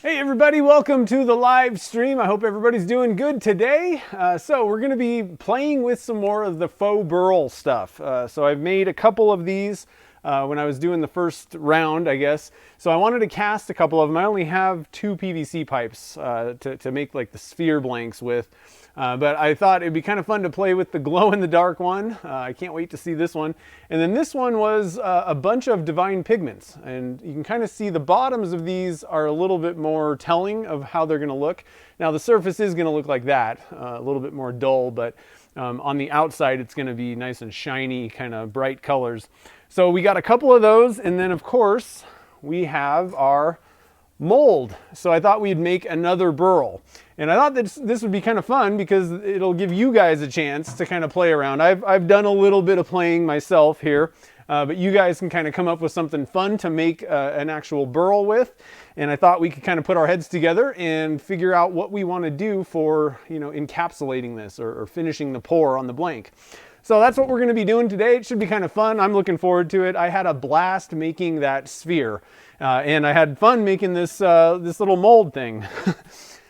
Hey everybody, welcome to the live stream. I hope everybody's doing good today. So we're going to be playing with some more of the faux burl stuff. So I've made a couple of these when I was doing the first round, I guess. So I wanted to cast a couple of them. I only have two PVC pipes to make like the sphere blanks with. But I thought it'd be kind of fun to play with the glow-in-the-dark one. I can't wait to see this one. And then this one was a bunch of divine pigments. And you can kind of see the bottoms of these are a little bit more telling of how they're going to look. Now the surface is going to look like that, a little bit more dull, but on the outside it's going to be nice and shiny, kind of bright colors. So we got a couple of those, and then of course we have our mold. So I thought we'd make another burl. And I thought that this would be kind of fun because it'll give you guys a chance to kind of play around. I've done a little bit of playing myself here, but you guys can kind of come up with something fun to make an actual burl with. And I thought we could kind of put our heads together and figure out what we want to do for, encapsulating this or finishing the pour on the blank. So that's what we're going to be doing today. It should be kind of fun. I'm looking forward to it. I had a blast making that sphere, and I had fun making this little mold thing.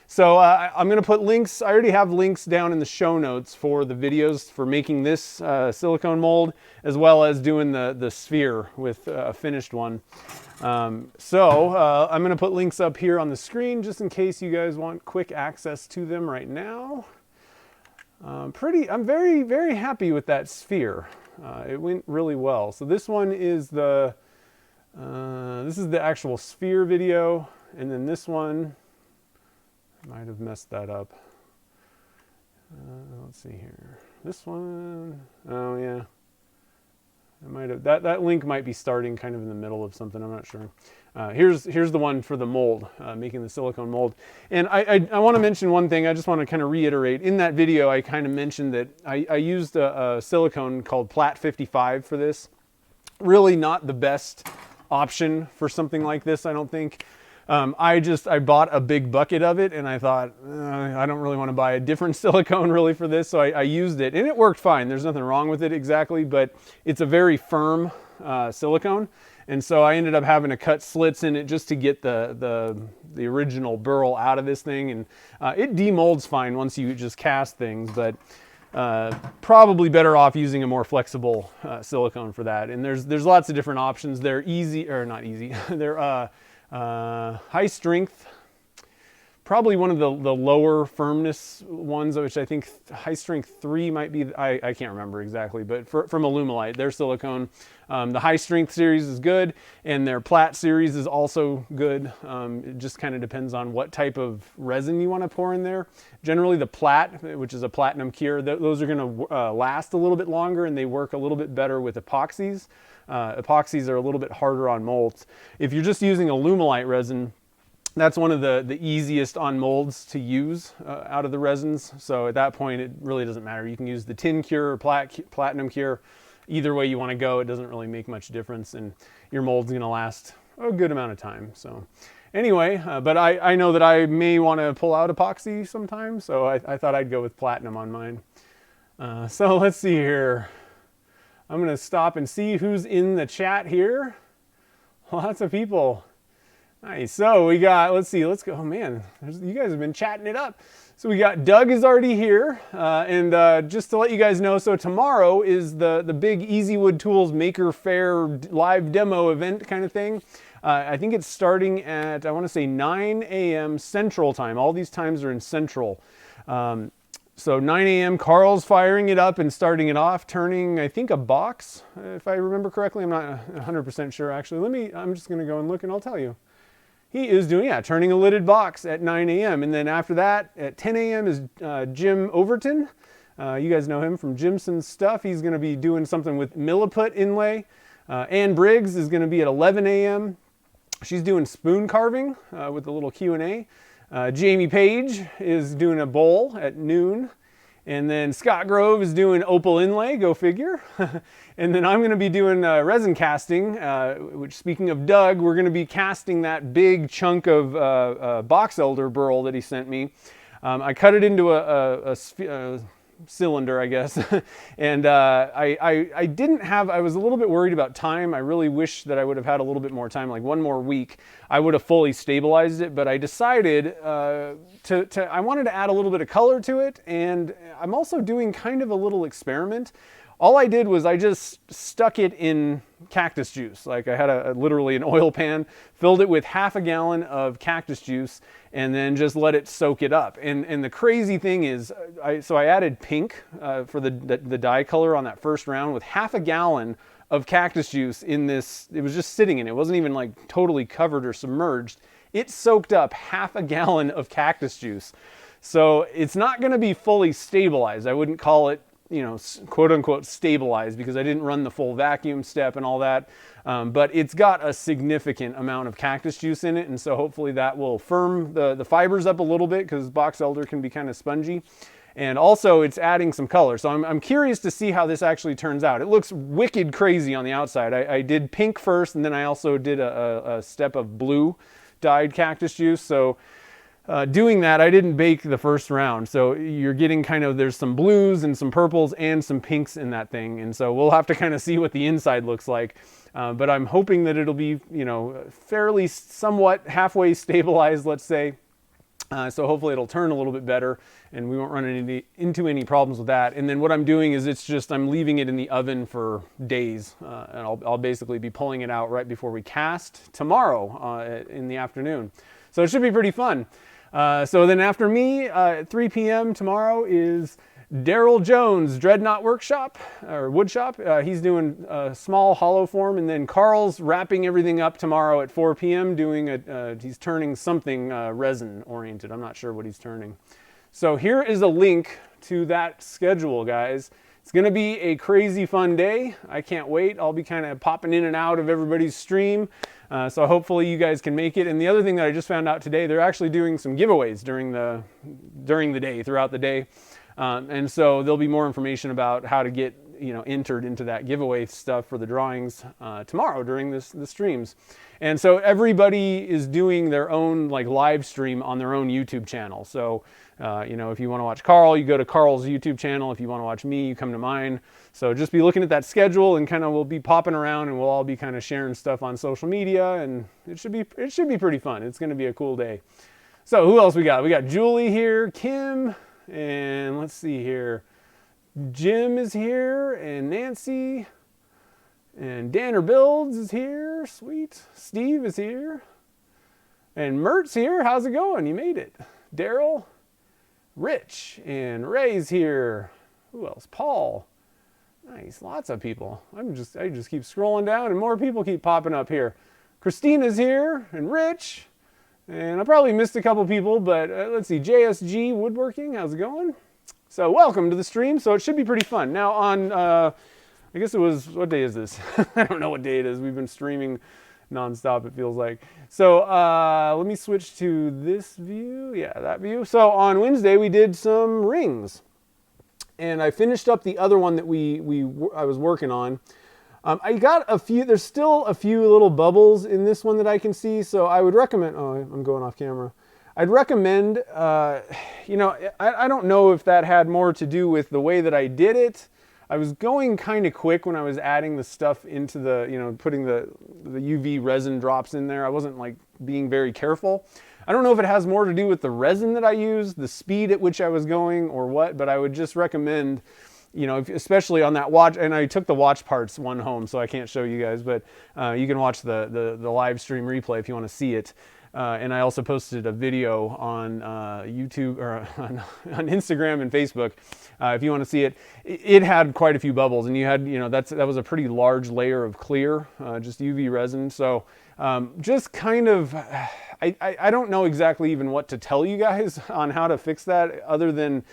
So I'm going to put links. I already have links down in the show notes for the videos for making this silicone mold, as well as doing the sphere with a finished one. So I'm going to put links up here on the screen just in case you guys want quick access to them right now. I'm very, very happy with that sphere. It went really well. So this one is this is the actual sphere video, and then this one, might have messed that up. Let's see here. This one, oh yeah. I might have, that link might be starting kind of in the middle of something, I'm not sure. Here's the one for the mold, making the silicone mold. And I want to mention one thing. I just want to kind of reiterate. In that video, I kind of mentioned that I used a silicone called Plat 55 for this. Really not the best option for something like this, I don't think. I bought a big bucket of it, and I thought, I don't really want to buy a different silicone really for this, so I used it, and it worked fine. There's nothing wrong with it exactly, but it's a very firm silicone, and so I ended up having to cut slits in it just to get the original burl out of this thing, and it demolds fine once you just cast things, but probably better off using a more flexible silicone for that. And there's lots of different options. They're easy, or not easy, they're high strength, probably one of the lower firmness ones, which I think high strength 3 might be, I can't remember exactly, but from Alumilite, their silicone. The high strength series is good, and their Plat series is also good. It just kind of depends on what type of resin you want to pour in there. Generally the Plat, which is a platinum cure, those are going to last a little bit longer, and they work a little bit better with epoxies. Epoxies are a little bit harder on molds. If you're just using Alumilite resin, that's one of the easiest on molds to use out of the resins. So at that point, it really doesn't matter. You can use the tin cure or platinum cure. Either way you want to go, it doesn't really make much difference, and your mold's going to last a good amount of time. So anyway, but I know that I may want to pull out epoxy sometime, so I thought I'd go with platinum on mine. So let's see here. I'm going to stop and see who's in the chat here. Lots of people. Nice. So we got, let's go. Oh man, you guys have been chatting it up. So we got Doug is already here. And just to let you guys know, so tomorrow is the big Easywood Tools Maker Fair live demo event kind of thing. I think it's starting at, I want to say 9 a.m. Central Time. All these times are in Central. So 9 a.m. Carl's firing it up and starting it off, turning, I think, a box, if I remember correctly. I'm not 100% sure, actually. I'm just going to go and look, and I'll tell you. He is doing, turning a lidded box at 9 a.m. And then after that, at 10 a.m. is Jim Overton. You guys know him from Jimson's stuff. He's going to be doing something with milliput inlay. Ann Briggs is going to be at 11 a.m. She's doing spoon carving with a little Q&A. Jamie Page is doing a bowl at noon. And then Scott Grove is doing opal inlay, go figure. And then I'm going to be doing resin casting, which, speaking of Doug, we're going to be casting that big chunk of box elder burl that he sent me. I cut it into cylinder, I guess. And I didn't have, I was a little bit worried about time. I really wish that I would have had a little bit more time, like one more week. I would have fully stabilized it, but I decided I wanted to add a little bit of color to it, and I'm also doing kind of a little experiment. All I did was I just stuck it in cactus juice. Like I had literally an oil pan, filled it with half a gallon of cactus juice, and then just let it soak it up. And the crazy thing is, I added pink for the dye color on that first round with half a gallon of cactus juice in this. It was just sitting in it. It wasn't even like totally covered or submerged. It soaked up half a gallon of cactus juice. So it's not going to be fully stabilized. I wouldn't call it, you know, quote unquote stabilized, because I didn't run the full vacuum step and all that. But it's got a significant amount of cactus juice in it. And so hopefully that will firm the fibers up a little bit, because box elder can be kind of spongy. And also it's adding some color. So I'm curious to see how this actually turns out. It looks wicked crazy on the outside. I did pink first, and then I also did a step of blue dyed cactus juice. So doing that, I didn't bake the first round. So you're getting kind of, there's some blues and some purples and some pinks in that thing. And so we'll have to kind of see what the inside looks like. But I'm hoping that it'll be, you know, fairly somewhat halfway stabilized, let's say. So hopefully it'll turn a little bit better and we won't run into any problems with that. And then what I'm doing is I'm leaving it in the oven for days. And I'll basically be pulling it out right before we cast tomorrow in the afternoon. So it should be pretty fun. So then after me, at 3 p.m. tomorrow is Daryl Jones' Dreadnought Workshop, or Woodshop. He's doing a small hollow form, and then Carl's wrapping everything up tomorrow at 4 p.m. doing he's turning something resin oriented. I'm not sure what he's turning. So here is a link to that schedule, guys. It's going to be a crazy fun day. I can't wait. I'll be kind of popping in and out of everybody's stream. So hopefully you guys can make it. And the other thing that I just found out today, they're actually doing some giveaways during the day, throughout the day. And so there'll be more information about how to get, you know, entered into that giveaway stuff for the drawings tomorrow during the streams. And so everybody is doing their own like live stream on their own YouTube channel. So, you know, if you want to watch Carl, you go to Carl's YouTube channel. If you want to watch me, you come to mine. So just be looking at that schedule, and kind of we'll be popping around, and we'll all be kind of sharing stuff on social media, and it should be pretty fun. It's going to be a cool day. So who else we got? We got Julie here, Kim, and let's see here. Jim is here, and Nancy, and Danner Builds is here. Sweet. Steve is here, and Mert's here. How's it going? You made it. Daryl, Rich, and Ray's here. Who else? Paul. Nice, lots of people. I just keep scrolling down, and more people keep popping up here. Christina's here, and Rich, and I probably missed a couple people, but let's see. JSG Woodworking, how's it going? So welcome to the stream. So it should be pretty fun. Now on, I guess it was, what day is this? I don't know what day it is. We've been streaming nonstop, it feels like. So let me switch to this view. Yeah, that view. So on Wednesday we did some rings, and I finished up the other one that I was working on. I got a few. There's still a few little bubbles in this one that I can see. So I would recommend. Oh, I'm going off camera. I'd recommend. You know, I don't know if that had more to do with the way that I did it. I was going kind of quick when I was adding the stuff into the, you know, putting the UV resin drops in there. I wasn't like being very careful. I don't know if it has more to do with the resin that I used, the speed at which I was going, or what, but I would just recommend, you know, especially on that watch, and I took the watch parts one home, so I can't show you guys, but you can watch the live stream replay if you want to see it. And I also posted a video on YouTube, or on Instagram and Facebook. If you want to see it, it had quite a few bubbles, and you had, you know, that was a pretty large layer of clear, just UV resin. So just kind of, I don't know exactly even what to tell you guys on how to fix that, other than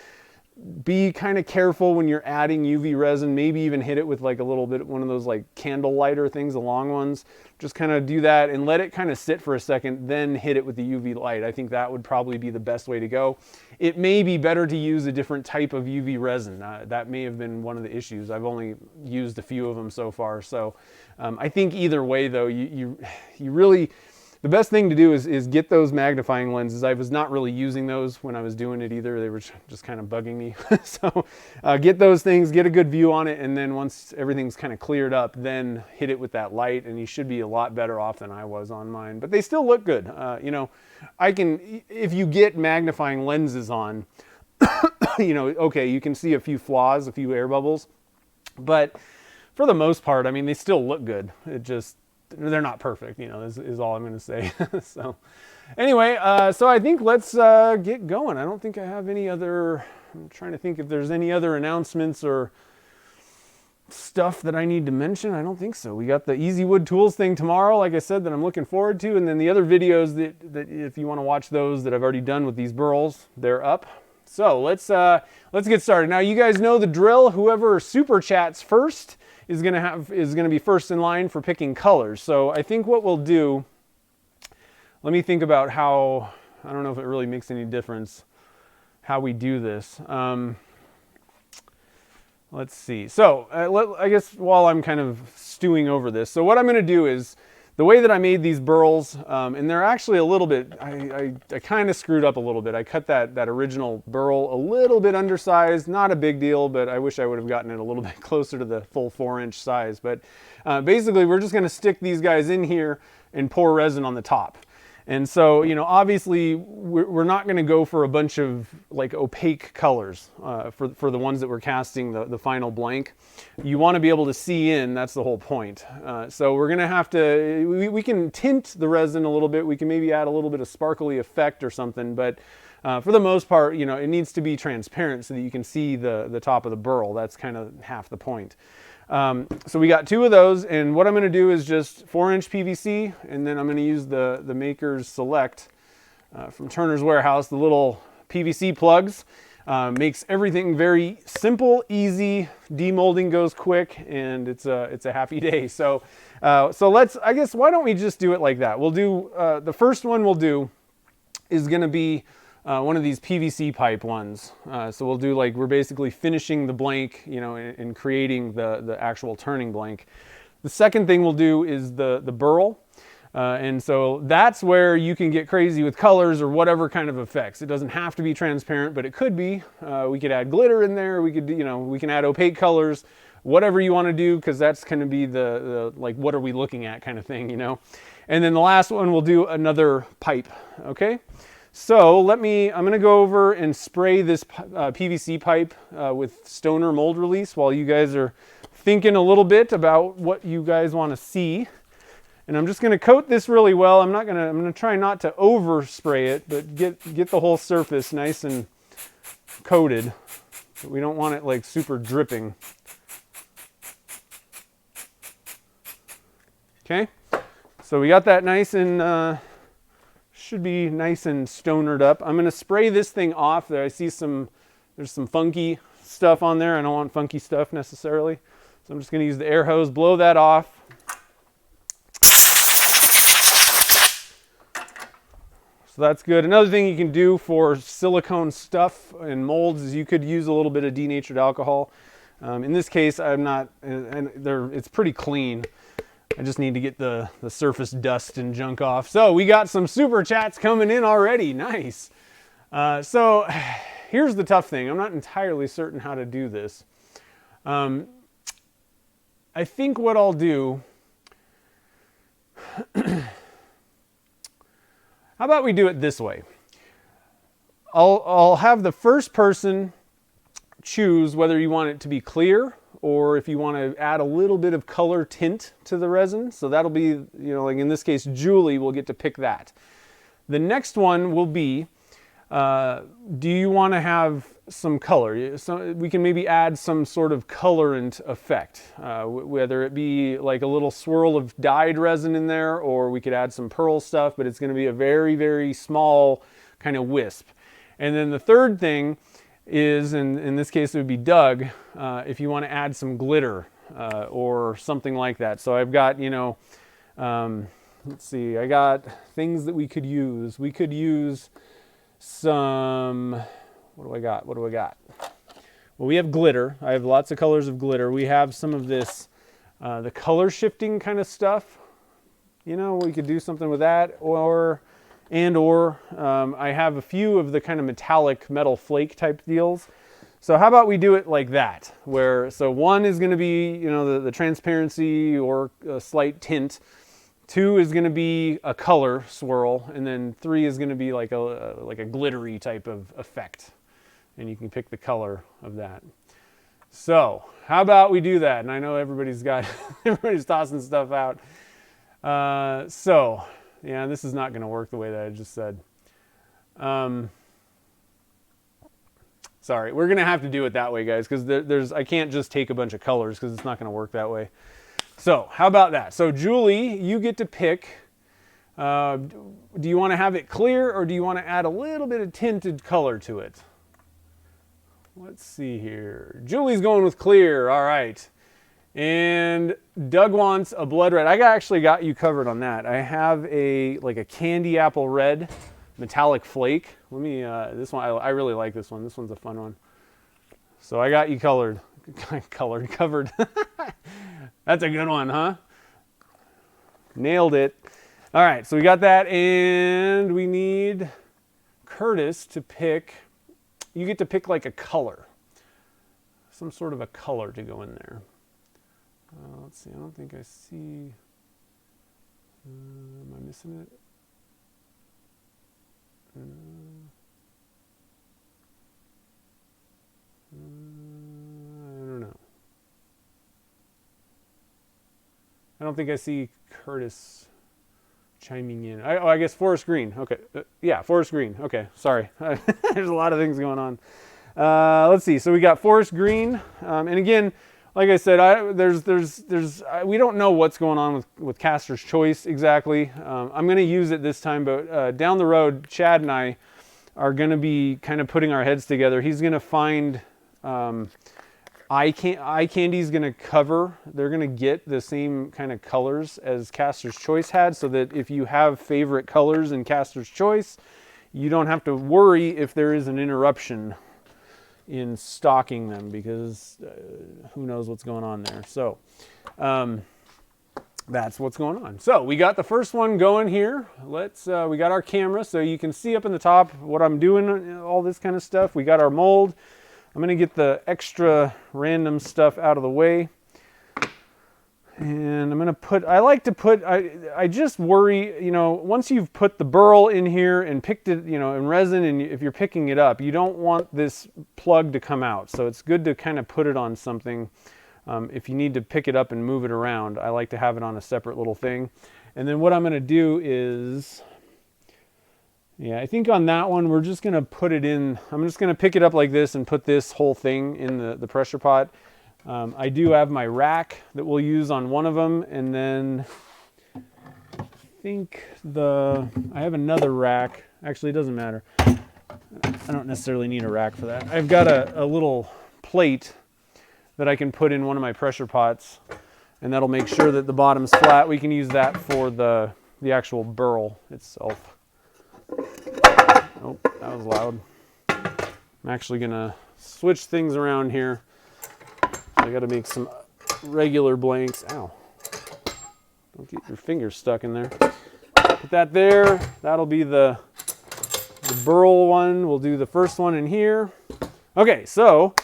be kind of careful when you're adding UV resin. Maybe even hit it with like a little bit, one of those like candle lighter things, the long ones. Just kind of do that and let it kind of sit for a second, then hit it with the UV light. I think that would probably be the best way to go. It may be better to use a different type of UV resin. That may have been one of the issues. I've only used a few of them so far. So I think either way though, you really, the best thing to do is get those magnifying lenses. I was not really using those when I was doing it either. They were just kind of bugging me. So get those things, get a good view on it, and then once everything's kind of cleared up, then hit it with that light, and you should be a lot better off than I was on mine. But they still look good. You know, if you get magnifying lenses on, you know, okay, you can see a few flaws, a few air bubbles, but for the most part, I mean, they still look good. They're not perfect, you know, is all I'm going to say. So anyway, so I think let's get going. I don't think I have any other, I'm trying to think if there's any other announcements or stuff that I need to mention. I don't think so. We got the Easy Wood Tools thing tomorrow, like I said, that I'm looking forward to. And then the other videos that if you want to watch those that I've already done with these burls, they're up. So let's get started. Now you guys know the drill. Whoever super chats first is gonna be first in line for picking colors. So I think what we'll do, let me think about how, I don't know if it really makes any difference how we do this. Let's see. So I guess while I'm kind of stewing over this, so what I'm gonna do is, the way that I made these burls, and they're actually a little bit, I kind of screwed up a little bit. I cut that original burl a little bit undersized, not a big deal, but I wish I would have gotten it a little bit closer to the full 4-inch size. But basically, we're just gonna stick these guys in here and pour resin on the top. And so, you know, obviously we're not going to go for a bunch of like opaque colors for the ones that we're casting the final blank. You want to be able to see in, that's the whole point. So we're going to have to, we can tint the resin a little bit. We can maybe add a little bit of sparkly effect or something, but for the most part, you know, it needs to be transparent so that you can see the top of the burl. That's kind of half the point. So we got 2 of those, and what I'm going to do is just 4-inch PVC, and then I'm going to use the Maker's Select from Turner's Warehouse, the little PVC plugs. Makes everything very simple, easy, demolding goes quick, and it's a happy day. So let's, I guess, why don't we just do it like that? We'll do, the first one we'll do is going to be one of these PVC pipe ones. So we'll do, like, we're basically finishing the blank, you know, and creating the actual turning blank. The second thing we'll do is the burl. And so that's where you can get crazy with colors or whatever kind of effects. It doesn't have to be transparent, but it could be. We could add glitter in there. We could, you know, we can add opaque colors, whatever you want to do, because that's going to be the like, what are we looking at kind of thing, you know. And then the last one, we'll do another pipe, okay? So I'm going to go over and spray this PVC pipe with Stoner mold release while you guys are thinking a little bit about what you guys want to see. And I'm just going to coat this really well. I'm going to try not to overspray it, but get the whole surface nice and coated. But we don't want it like super dripping. Okay, so we got that nice and should be nice and stonered up. I'm going to spray this thing off. There, I see there's some funky stuff on there. I don't want funky stuff necessarily. So I'm just going to use the air hose, blow that off. So that's good. Another thing you can do for silicone stuff and molds is you could use a little bit of denatured alcohol. In this case, it's pretty clean. I just need to get the surface dust and junk off. So we got some super chats coming in already. Nice. So here's the tough thing. I'm not entirely certain how to do this. I think what I'll do, how about we do it this way? I'll have the first person choose whether you want it to be clear or if you want to add a little bit of color tint to the resin. So that'll be, you know, like in this case, Julie will get to pick that. The next one will be, do you want to have some color? So we can maybe add some sort of colorant effect, whether it be like a little swirl of dyed resin in there, or we could add some pearl stuff, but it's going to be a very, very small kind of wisp. And then the third thing is, in this case it would be Doug, if you want to add some glitter or something like that. So I've got, you know, let's see, I got things that we could use. We could use some, what do I got? Well, we have glitter. I have lots of colors of glitter. We have some of this, the color shifting kind of stuff. you know, we could do something with that, or I have a few of the kind of metallic metal flake type deals. So how about we do it like that, where, so one is going to be, you know, the transparency or a slight tint. 2 is going to be a color swirl, and then 3 is going to be like a glittery type of effect. And you can pick the color of that. So how about we do that? And I know everybody's tossing stuff out. So yeah, this is not going to work the way that I just said. Sorry, we're going to have to do it that way, guys, because I can't just take a bunch of colors because it's not going to work that way. So how about that? So Julie, you get to pick. Do you want to have it clear, or do you want to add a little bit of tinted color to it? Let's see here. Julie's going with clear. All right. And Doug wants a blood red. I actually got you covered on that. I have like a candy apple red metallic flake. Let me, this one, I really like this one. This one's a fun one. So I got you covered. That's a good one, huh? Nailed it. All right, so we got that, and we need Curtis to pick. You get to pick like a color. Some sort of a color to go in there. Let's see, I don't think I see. Am I missing it? I don't know. I don't think I see Curtis chiming in. I guess forest green. Okay. Yeah, forest green. Okay. Sorry. There's a lot of things going on. Let's see. So we got forest green. And again, like I said, we don't know what's going on with Caster's Choice exactly. I'm going to use it this time, but down the road, Chad and I are going to be kind of putting our heads together. He's going to find eye candy's going to cover. They're going to get the same kind of colors as Caster's Choice had, so that if you have favorite colors in Caster's Choice, you don't have to worry if there is an interruption in stocking them, because who knows what's going on there. So that's what's going on. So we got the first one going here. We got our camera, so you can see up in the top what I'm doing, all this kind of stuff. We got our mold. I'm going to get the extra random stuff out of the way. And I'm going to put, I just worry, you know, once you've put the burl in here and picked it, you know, in resin, and if you're picking it up, you don't want this plug to come out. So it's good to kind of put it on something. If you need to pick it up and move it around, I like to have it on a separate little thing. And then what I'm going to do is, yeah, I think on that one, we're just going to put it in. I'm just going to pick it up like this and put this whole thing in the pressure pot. I do have my rack that we'll use on one of them, and then I think I have another rack. Actually, it doesn't matter. I don't necessarily need a rack for that. I've got a little plate that I can put in one of my pressure pots, and that'll make sure that the bottom's flat. We can use that for the actual burl itself. Oh, that was loud. I'm actually gonna switch things around here. I got to make some regular blanks. Ow. Don't get your fingers stuck in there. Put that there. That'll be the burl one. We'll do the first one in here. Okay, so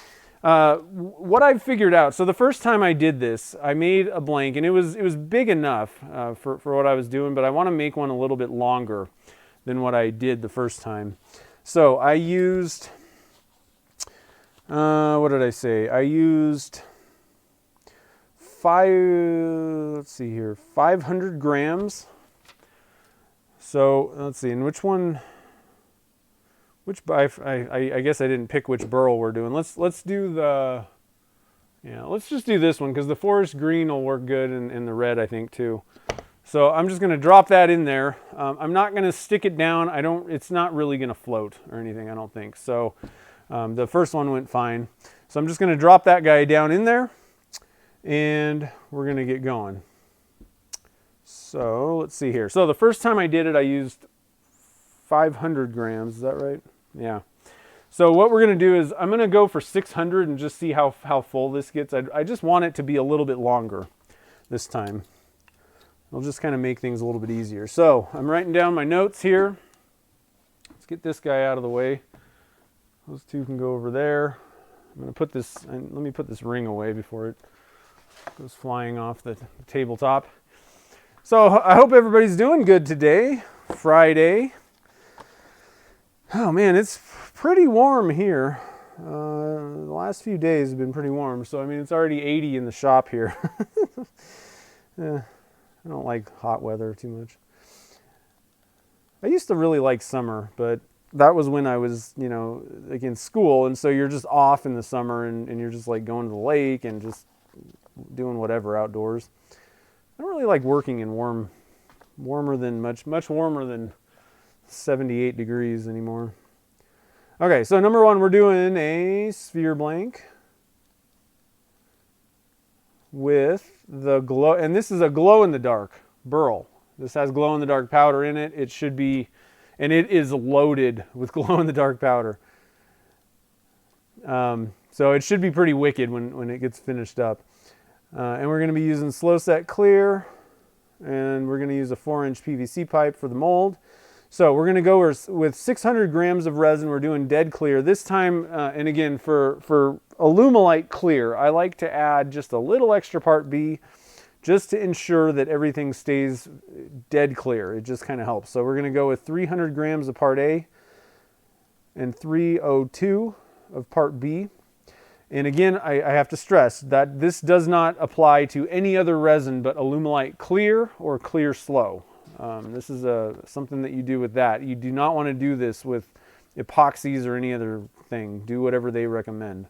what I've figured out. So the first time I did this, I made a blank, and it was big enough for what I was doing, but I want to make one a little bit longer than what I did the first time. So I used... what did I say? I used 500 grams. So let's see, and which one, I guess I didn't pick which burl we're doing. Let's do let's just do this one, because the forest green will work good, and the red I think too. So I'm just going to drop that in there. I'm not going to stick it down. It's not really going to float or anything, I don't think. So the first one went fine. So I'm just going to drop that guy down in there, and we're going to get going. So let's see here. So the first time I did it, I used 500 grams. Is that right? Yeah. So what we're going to do is I'm going to go for 600 and just see how full this gets. I just want it to be a little bit longer this time. It'll just kind of make things a little bit easier. So I'm writing down my notes here. Let's get this guy out of the way. Those two can go over there. I'm going to put this, and let me put this ring away before it goes flying off the tabletop. So I hope everybody's doing good today, Friday. Oh man, it's pretty warm here. The last few days have been pretty warm. So I mean, it's already 80 in the shop here. I don't like hot weather too much. I used to really like summer, but that was when I was, you know, like in school, and so you're just off in the summer and you're just like going to the lake and just doing whatever outdoors. I don't really like working in much warmer than 78 degrees anymore. Okay, so number one, we're doing a sphere blank with the glow, and this is a glow-in-the-dark Burl. This has glow-in-the-dark powder in it. It should be, and it is loaded with glow-in-the-dark powder. So it should be pretty wicked when it gets finished up. And we're going to be using slow set clear, and we're going to use a 4-inch PVC pipe for the mold. So we're going to go with 600 grams of resin. We're doing dead clear this time. And again, for Alumilite clear, I like to add just a little extra part B, just to ensure that everything stays dead clear. It just kind of helps. So we're going to go with 300 grams of part A and 302 of part B. And again, I have to stress that this does not apply to any other resin but Alumilite clear or clear slow. This is something that you do with that. You do not want to do this with epoxies or any other thing. Do whatever they recommend.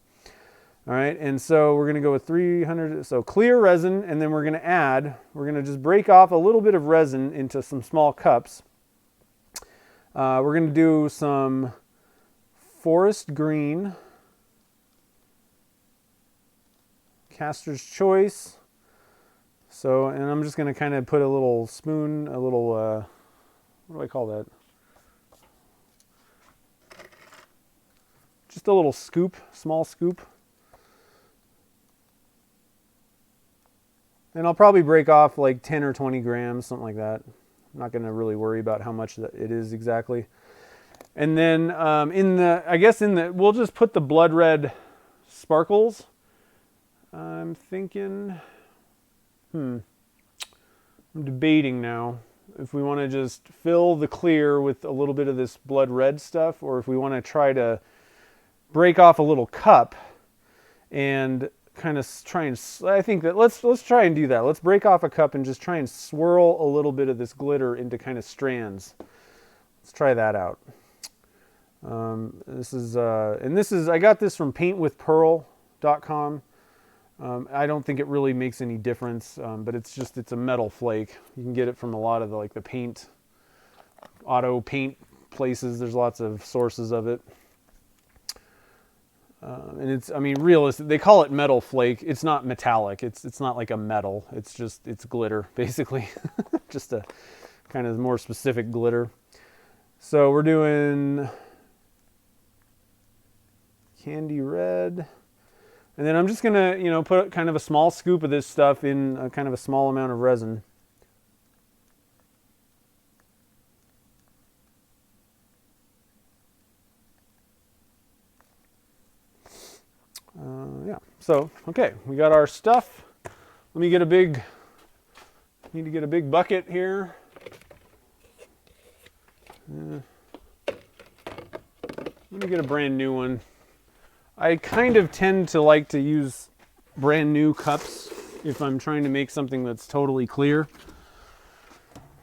All right, and so we're going to go with 300, so clear resin, and then we're going to just break off a little bit of resin into some small cups. We're going to do some forest green, Caster's Choice. So, and I'm just going to kind of put a little spoon, a little, what do I call that? Just a little scoop, small scoop. And I'll probably break off like 10 or 20 grams, something like that. I'm not going to really worry about how much that it is exactly. And then we'll just put the blood red sparkles. I'm thinking, I'm debating now if we want to just fill the clear with a little bit of this blood red stuff, or if we want to try to break off a little cup and kind of try and, I think that let's try and do that. Let's break off a cup and just try and swirl a little bit of this glitter into kind of strands. Let's try that out. I got this from paintwithpearl.com. I don't think it really makes any difference, but it's a metal flake. You can get it from a lot of the auto paint places. There's lots of sources of it. And realistic. They call it metal flake. It's not metallic. It's not like a metal. It's glitter, basically. Just a kind of more specific glitter. So we're doing candy red. And then I'm just gonna, put kind of a small scoop of this stuff in kind of a small amount of resin. So, okay, we got our stuff. Let me get need to get a big bucket here. Let me get a brand new one. I kind of tend to like to use brand new cups if I'm trying to make something that's totally clear.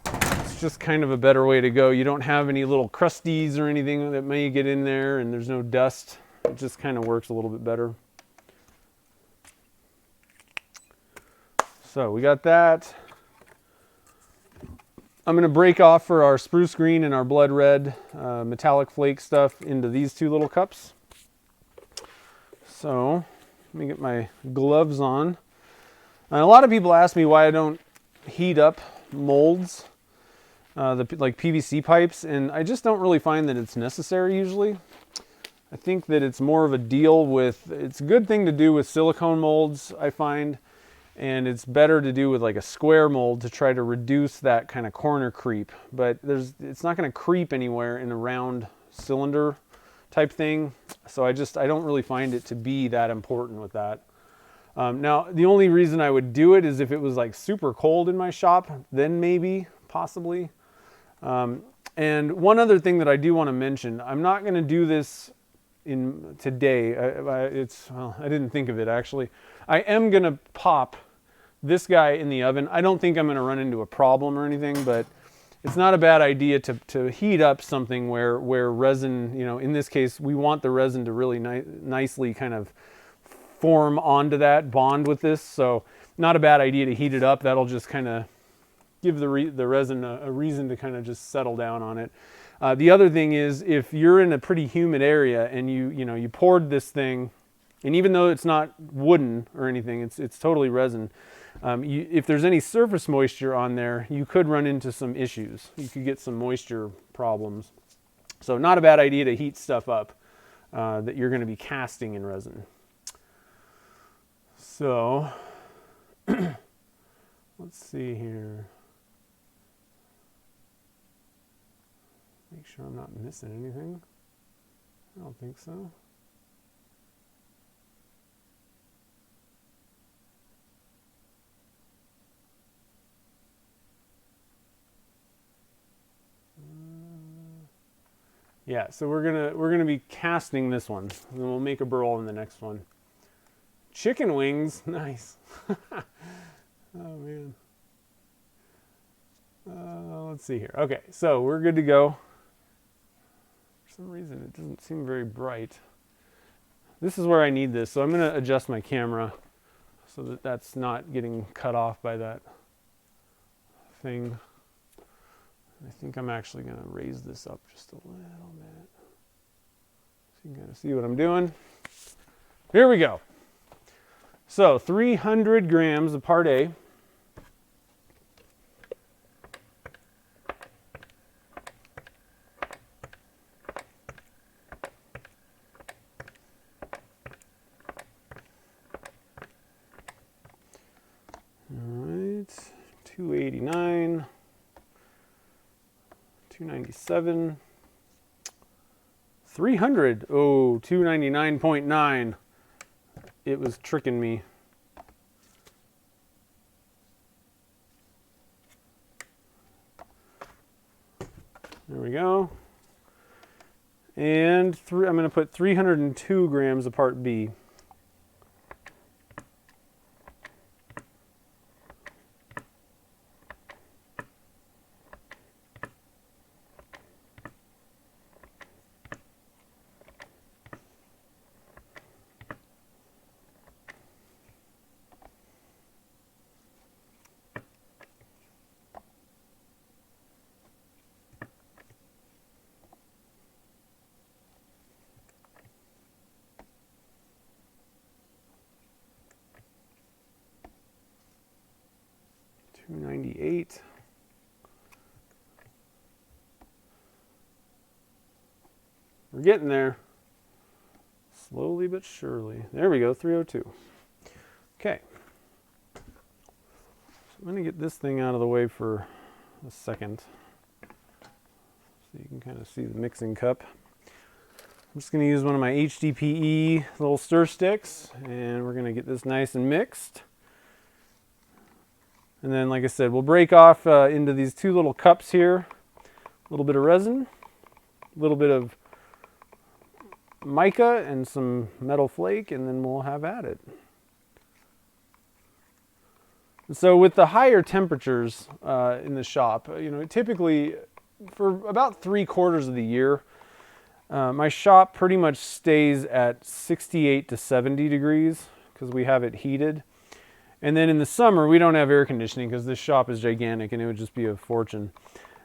It's just kind of a better way to go. You don't have any little crusties or anything that may get in there, and there's no dust. It just kind of works a little bit better. So we got that. I'm going to break off for our spruce green and our blood red metallic flake stuff into these two little cups. So let me get my gloves on. And a lot of people ask me why I don't heat up molds, like PVC pipes, and I just don't really find that it's necessary usually. I think that it's more of a deal with, it's a good thing to do with silicone molds, I find. and it's better to do with like a square mold to try to reduce that kind of corner creep. But it's not going to creep anywhere in a round cylinder type thing, so I don't really find it to be that important with that. Now, the only reason I would do it is if it was like super cold in my shop, then maybe, possibly. And one other thing that I do want to mention, I'm not going to do this today. Well, I didn't think of it actually. I am going to pop this guy in the oven. I don't think I'm going to run into a problem or anything, but it's not a bad idea to heat up something where resin, you know, in this case, we want the resin to really nicely kind of form onto that, bond with this. So not a bad idea to heat it up. That'll just kind of give the resin a reason to kind of just settle down on it. The other thing is, if you're in a pretty humid area and you poured this thing, and even though it's not wooden or anything, it's totally resin. If there's any surface moisture on there, you could run into some issues. You could get some moisture problems. So not a bad idea to heat stuff up that you're going to be casting in resin. So let's see here. Make sure I'm not missing anything. I don't think so. Yeah, so we're gonna be casting this one, and then we'll make a burl in the next one. Chicken wings, nice. Oh man. Let's see here. Okay, so we're good to go. For some reason, it doesn't seem very bright. This is where I need this, so I'm gonna adjust my camera so that that's not getting cut off by that thing. I think I'm actually going to raise this up just a little bit so you can kind of see what I'm doing. Here we go. So 300 grams of part A. All right, 289. 297, 300, oh, 299.9. It was tricking me. There we go. And I'm going to put 302 grams of part B. $298. We're getting there. Slowly but surely. There we go, 302. Okay. So I'm going to get this thing out of the way for a second so you can kind of see the mixing cup. I'm just going to use one of my HDPE little stir sticks, and we're going to get this nice and mixed. And then, like I said, we'll break off into these two little cups here. A little bit of resin, a little bit of mica, and some metal flake, and then we'll have at it. So with the higher temperatures in the shop, typically for about 3/4 of the year, my shop pretty much stays at 68 to 70 degrees because we have it heated. And then in the summer, we don't have air conditioning because this shop is gigantic and it would just be a fortune.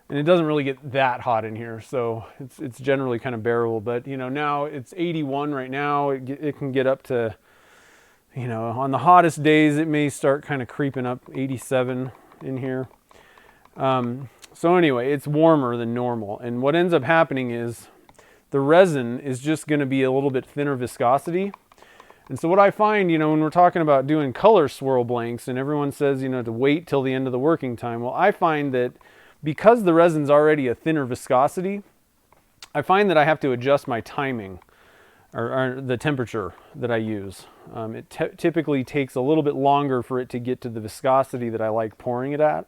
And it doesn't really get that hot in here, so it's generally kind of bearable. But, now it's 81 right now. It can get up to, on the hottest days, it may start kind of creeping up 87 in here. So anyway, it's warmer than normal. And what ends up happening is the resin is just going to be a little bit thinner viscosity. And so what I find, when we're talking about doing color swirl blanks and everyone says, to wait till the end of the working time, well, I find that because the resin's already a thinner viscosity, I find that I have to adjust my timing or the temperature that I use. It typically takes a little bit longer for it to get to the viscosity that I like pouring it at.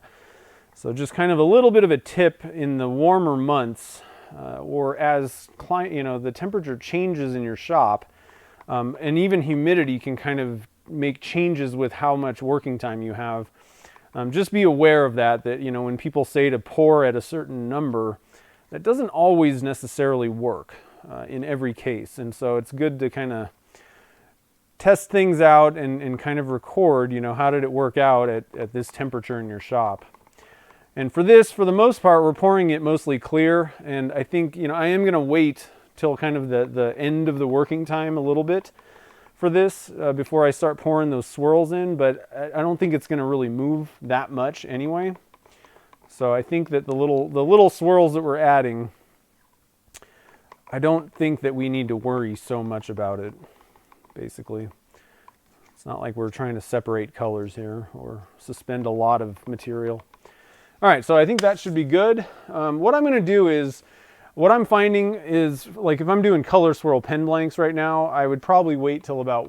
So just kind of a little bit of a tip in the warmer months, or as the temperature changes in your shop, and even humidity can kind of make changes with how much working time you have. Just be aware of that when people say to pour at a certain number, that doesn't always necessarily work in every case. And so it's good to kind of test things out and kind of record, how did it work out at this temperature in your shop. And for this, for the most part, we're pouring it mostly clear. And I think, I am going to wait till kind of the end of the working time a little bit for this before I start pouring those swirls in. But I don't think it's going to really move that much anyway. So I think that the little swirls that we're adding, I don't think that we need to worry so much about it, basically. It's not like we're trying to separate colors here or suspend a lot of material. All right, so I think that should be good. What I'm going to do is, what I'm finding is, like if I'm doing color swirl pen blanks right now, I would probably wait till about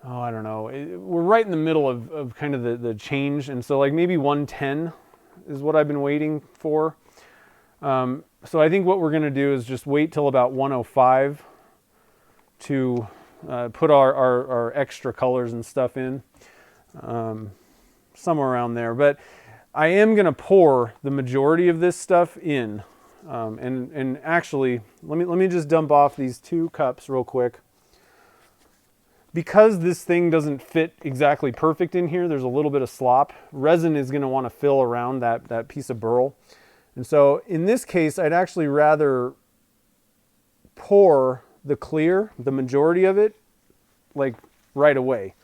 I don't know. We're right in the middle of kind of the change. And so like maybe 110 is what I've been waiting for. So I think what we're going to do is just wait till about 105 to put our extra colors and stuff in. Somewhere around there. But I am going to pour the majority of this stuff in. And actually, let me just dump off these 2 cups real quick. Because this thing doesn't fit exactly perfect in here, there's a little bit of slop. Resin is going to want to fill around that piece of burl. And so in this case, I'd actually rather pour the clear, the majority of it, like right away.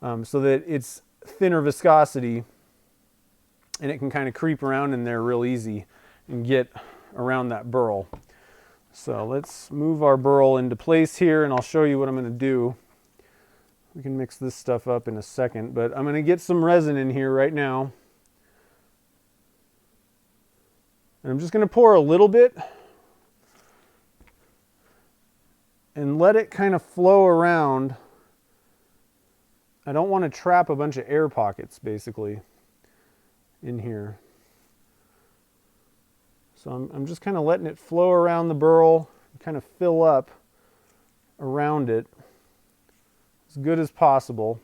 So that it's thinner viscosity and it can kind of creep around in there real easy and get around that burl. So let's move our burl into place here and I'll show you what I'm going to do. We can mix this stuff up in a second, but I'm going to get some resin in here right now. And I'm just going to pour a little bit and let it kind of flow around. I don't want to trap a bunch of air pockets basically in here. So I'm just kind of letting it flow around the burl, kind of fill up around it as good as possible.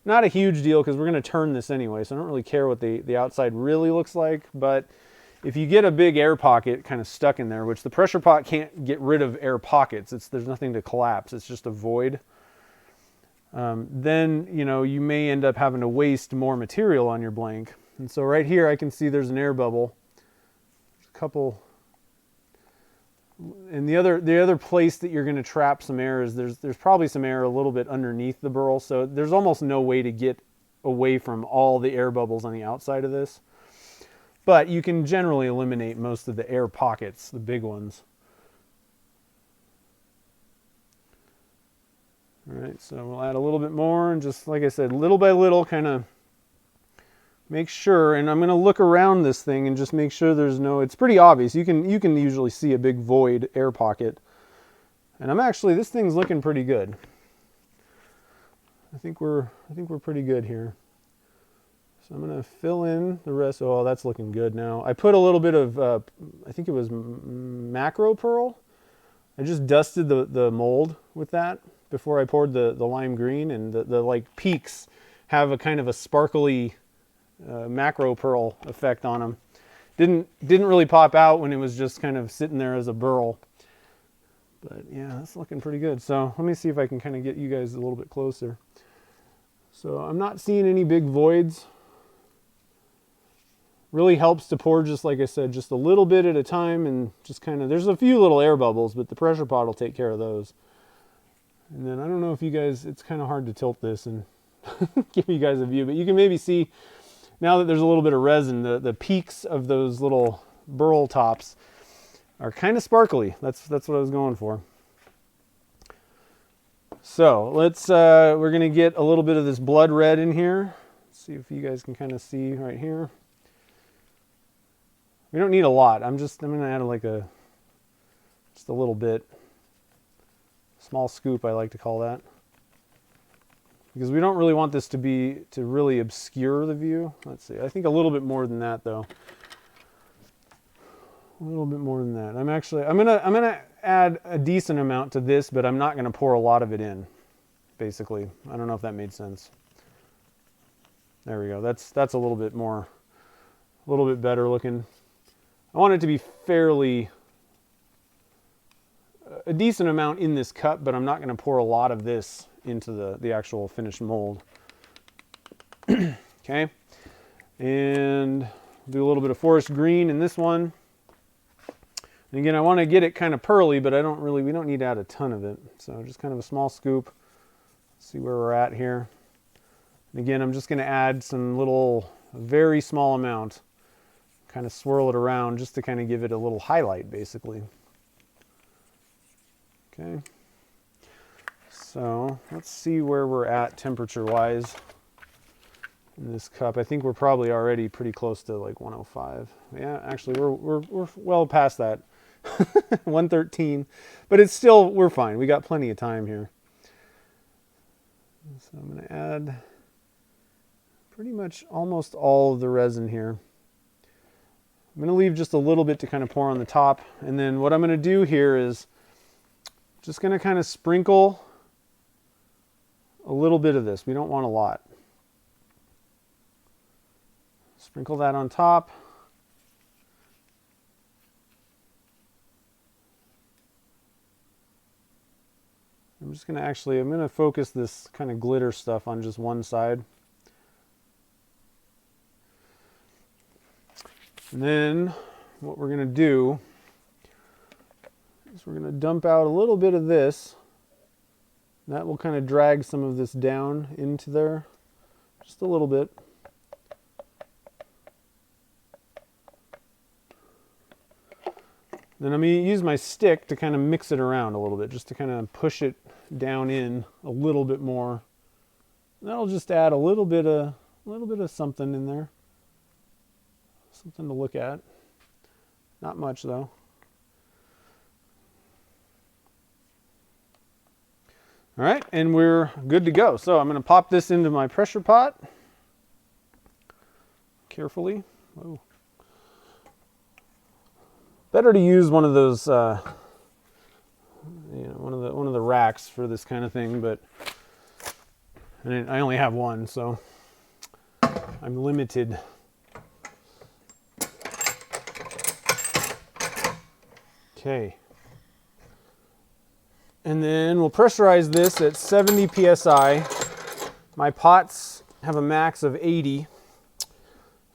Not a huge deal because we're going to turn this anyway, so I don't really care what the outside really looks like. But if you get a big air pocket kind of stuck in there, which the pressure pot can't get rid of air pockets, there's nothing to collapse, it's just a void. Then you may end up having to waste more material on your blank. And so right here I can see there's an air bubble. There's a couple. And the other place that you're going to trap some air is there's probably some air a little bit underneath the burl. So there's almost no way to get away from all the air bubbles on the outside of this. But you can generally eliminate most of the air pockets, the big ones. All right, so we'll add a little bit more and just like I said, little by little kind of make sure, and I'm going to look around this thing and just make sure there's no, it's pretty obvious. You can usually see a big void air pocket. And this thing's looking pretty good. I think we're pretty good here. So I'm going to fill in the rest. Oh, that's looking good now. I put a little bit of, I think it was macro pearl. I just dusted the mold with that before I poured the lime green, and the like peaks have a kind of a sparkly macro pearl effect on them. Didn't really pop out when it was just kind of sitting there as a burl. But yeah, that's looking pretty good. So let me see if I can kind of get you guys a little bit closer. So I'm not seeing any big voids. Really helps to pour, just like I said, just a little bit at a time, and just kind of, there's a few little air bubbles, but the pressure pot will take care of those. And then I don't know if you guys, it's kind of hard to tilt this and give you guys a view, but you can maybe see now that there's a little bit of resin, the peaks of those little burl tops are kind of sparkly. That's what I was going for. So let's, we're going to get a little bit of this blood red in here. Let's see if you guys can kind of see right here. We don't need a lot. I'm going to add like just a little bit. Small scoop, I like to call that. Because we don't really want this to really obscure the view. Let's see, I think a little bit more than that though. A little bit more than that. I'm gonna add a decent amount to this, but I'm not gonna pour a lot of it in, basically. I don't know if that made sense. There we go, that's a little bit more, a little bit better looking. I want it to be fairly, a decent amount in this cup, but I'm not gonna pour a lot of this into the actual finished mold. Okay, and do a little bit of forest green in this one. And again, I want to get it kind of pearly, but we don't need to add a ton of it. So just kind of a small scoop. See where we're at here. And again, I'm just going to add some very small amount, kind of swirl it around just to kind of give it a little highlight, basically. Okay. So let's see where we're at temperature-wise in this cup. I think we're probably already pretty close to like 105. Yeah, actually, we're well past that. 113, but it's still, we're fine. We got plenty of time here. So I'm going to add pretty much almost all of the resin here. I'm going to leave just a little bit to kind of pour on the top, and then what I'm going to do here is just going to kind of sprinkle a little bit of this. We don't want a lot. Sprinkle that on top. I'm going to focus this kind of glitter stuff on just one side. And then what we're going to do is we're going to dump out a little bit of this. That will kind of drag some of this down into there, just a little bit. Then I'm going to use my stick to kind of mix it around a little bit, just to kind of push it down in a little bit more. That'll just add a little bit of something in there. Something to look at. Not much though. All right, and we're good to go. So I'm going to pop this into my pressure pot. Carefully. Whoa. Better to use one of those, one of the racks for this kind of thing, but I only have one, so I'm limited. Okay. And then we'll pressurize this at 70 psi. My pots have a max of 80.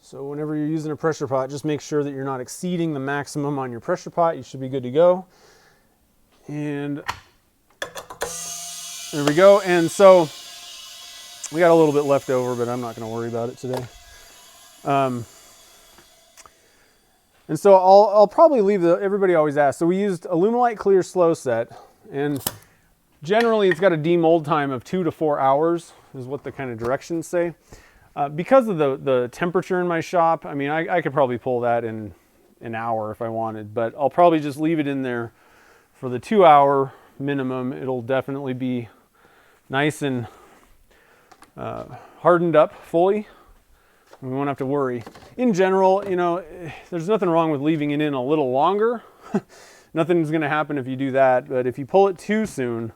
So whenever you're using a pressure pot, just make sure that you're not exceeding the maximum on your pressure pot. You should be good to go. And there we go. And so we got a little bit left over, but I'm not going to worry about it today. And so I'll probably leave everybody always asks. So we used Alumilite Clear Slow Set, and generally it's got a demold time of 2 to 4 hours is what the kind of directions say. Because of the temperature in my shop, I mean, I could probably pull that in an hour if I wanted, but I'll probably just leave it in there for the 2 hour minimum. It'll definitely be nice and hardened up fully. We won't have to worry. In general, you know, there's nothing wrong with leaving it in a little longer. Nothing's going to happen if you do that, but if you pull it too soon,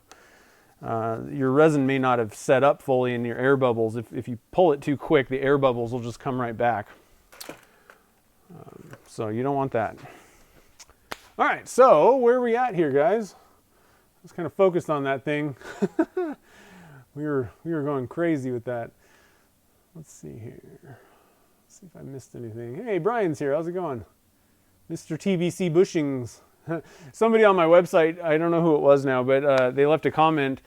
your resin may not have set up fully in your air bubbles. If you pull it too quick, the air bubbles will just come right back. So you don't want that. All right, so where are we at here, guys? Let's kind of focus on that thing. we were going crazy with that. Let's see here. Let's see if I missed anything. Hey, Brian's here. How's it going? Mr. TBC Bushings. Somebody on my website, I don't know who it was now, but they left a comment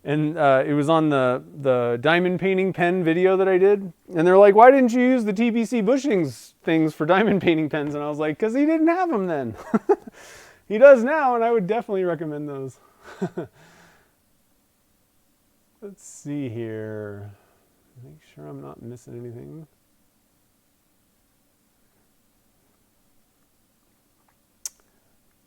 And it was on the diamond painting pen video that I did. And they're like, why didn't you use the TPC bushings things for diamond painting pens? And I was like, because he didn't have them then. He does now, and I would definitely recommend those. Let's see here. Make sure I'm not missing anything.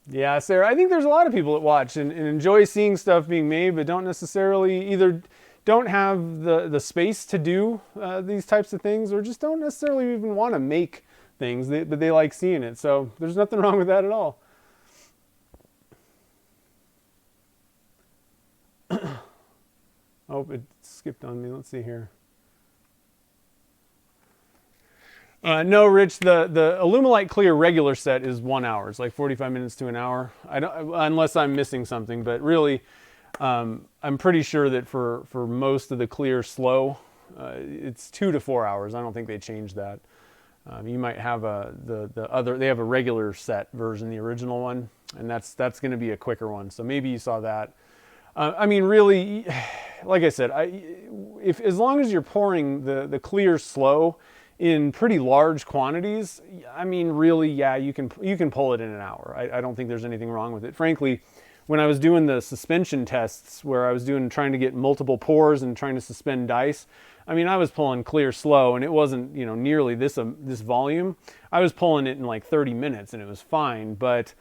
Yeah, Sarah, I think there's a lot of people that watch and enjoy seeing stuff being made, but don't necessarily either don't have the space to do these types of things, or just don't necessarily even want to make things, but they like seeing it. So there's nothing wrong with that at all. Oh, it skipped on me. Let's see here. No, Rich, the Alumilite Clear regular set is 1 hour. It's like 45 minutes to an hour. I don't, unless I'm missing something, but really, I'm pretty sure that for most of the Clear Slow, it's 2 to 4 hours. I don't think they changed that. You might have the other. They have a regular set version, the original one, and that's going to be a quicker one. So maybe you saw that. I mean, really, like I said, if as long as you're pouring the Clear Slow in pretty large quantities, I mean, really, yeah, you can pull it in an hour. I don't think there's anything wrong with it. Frankly, when I was doing the suspension tests, where I was trying to get multiple pours and trying to suspend dice, I mean, I was pulling Clear Slow, and it wasn't, nearly this volume. I was pulling it in like 30 minutes, and it was fine. But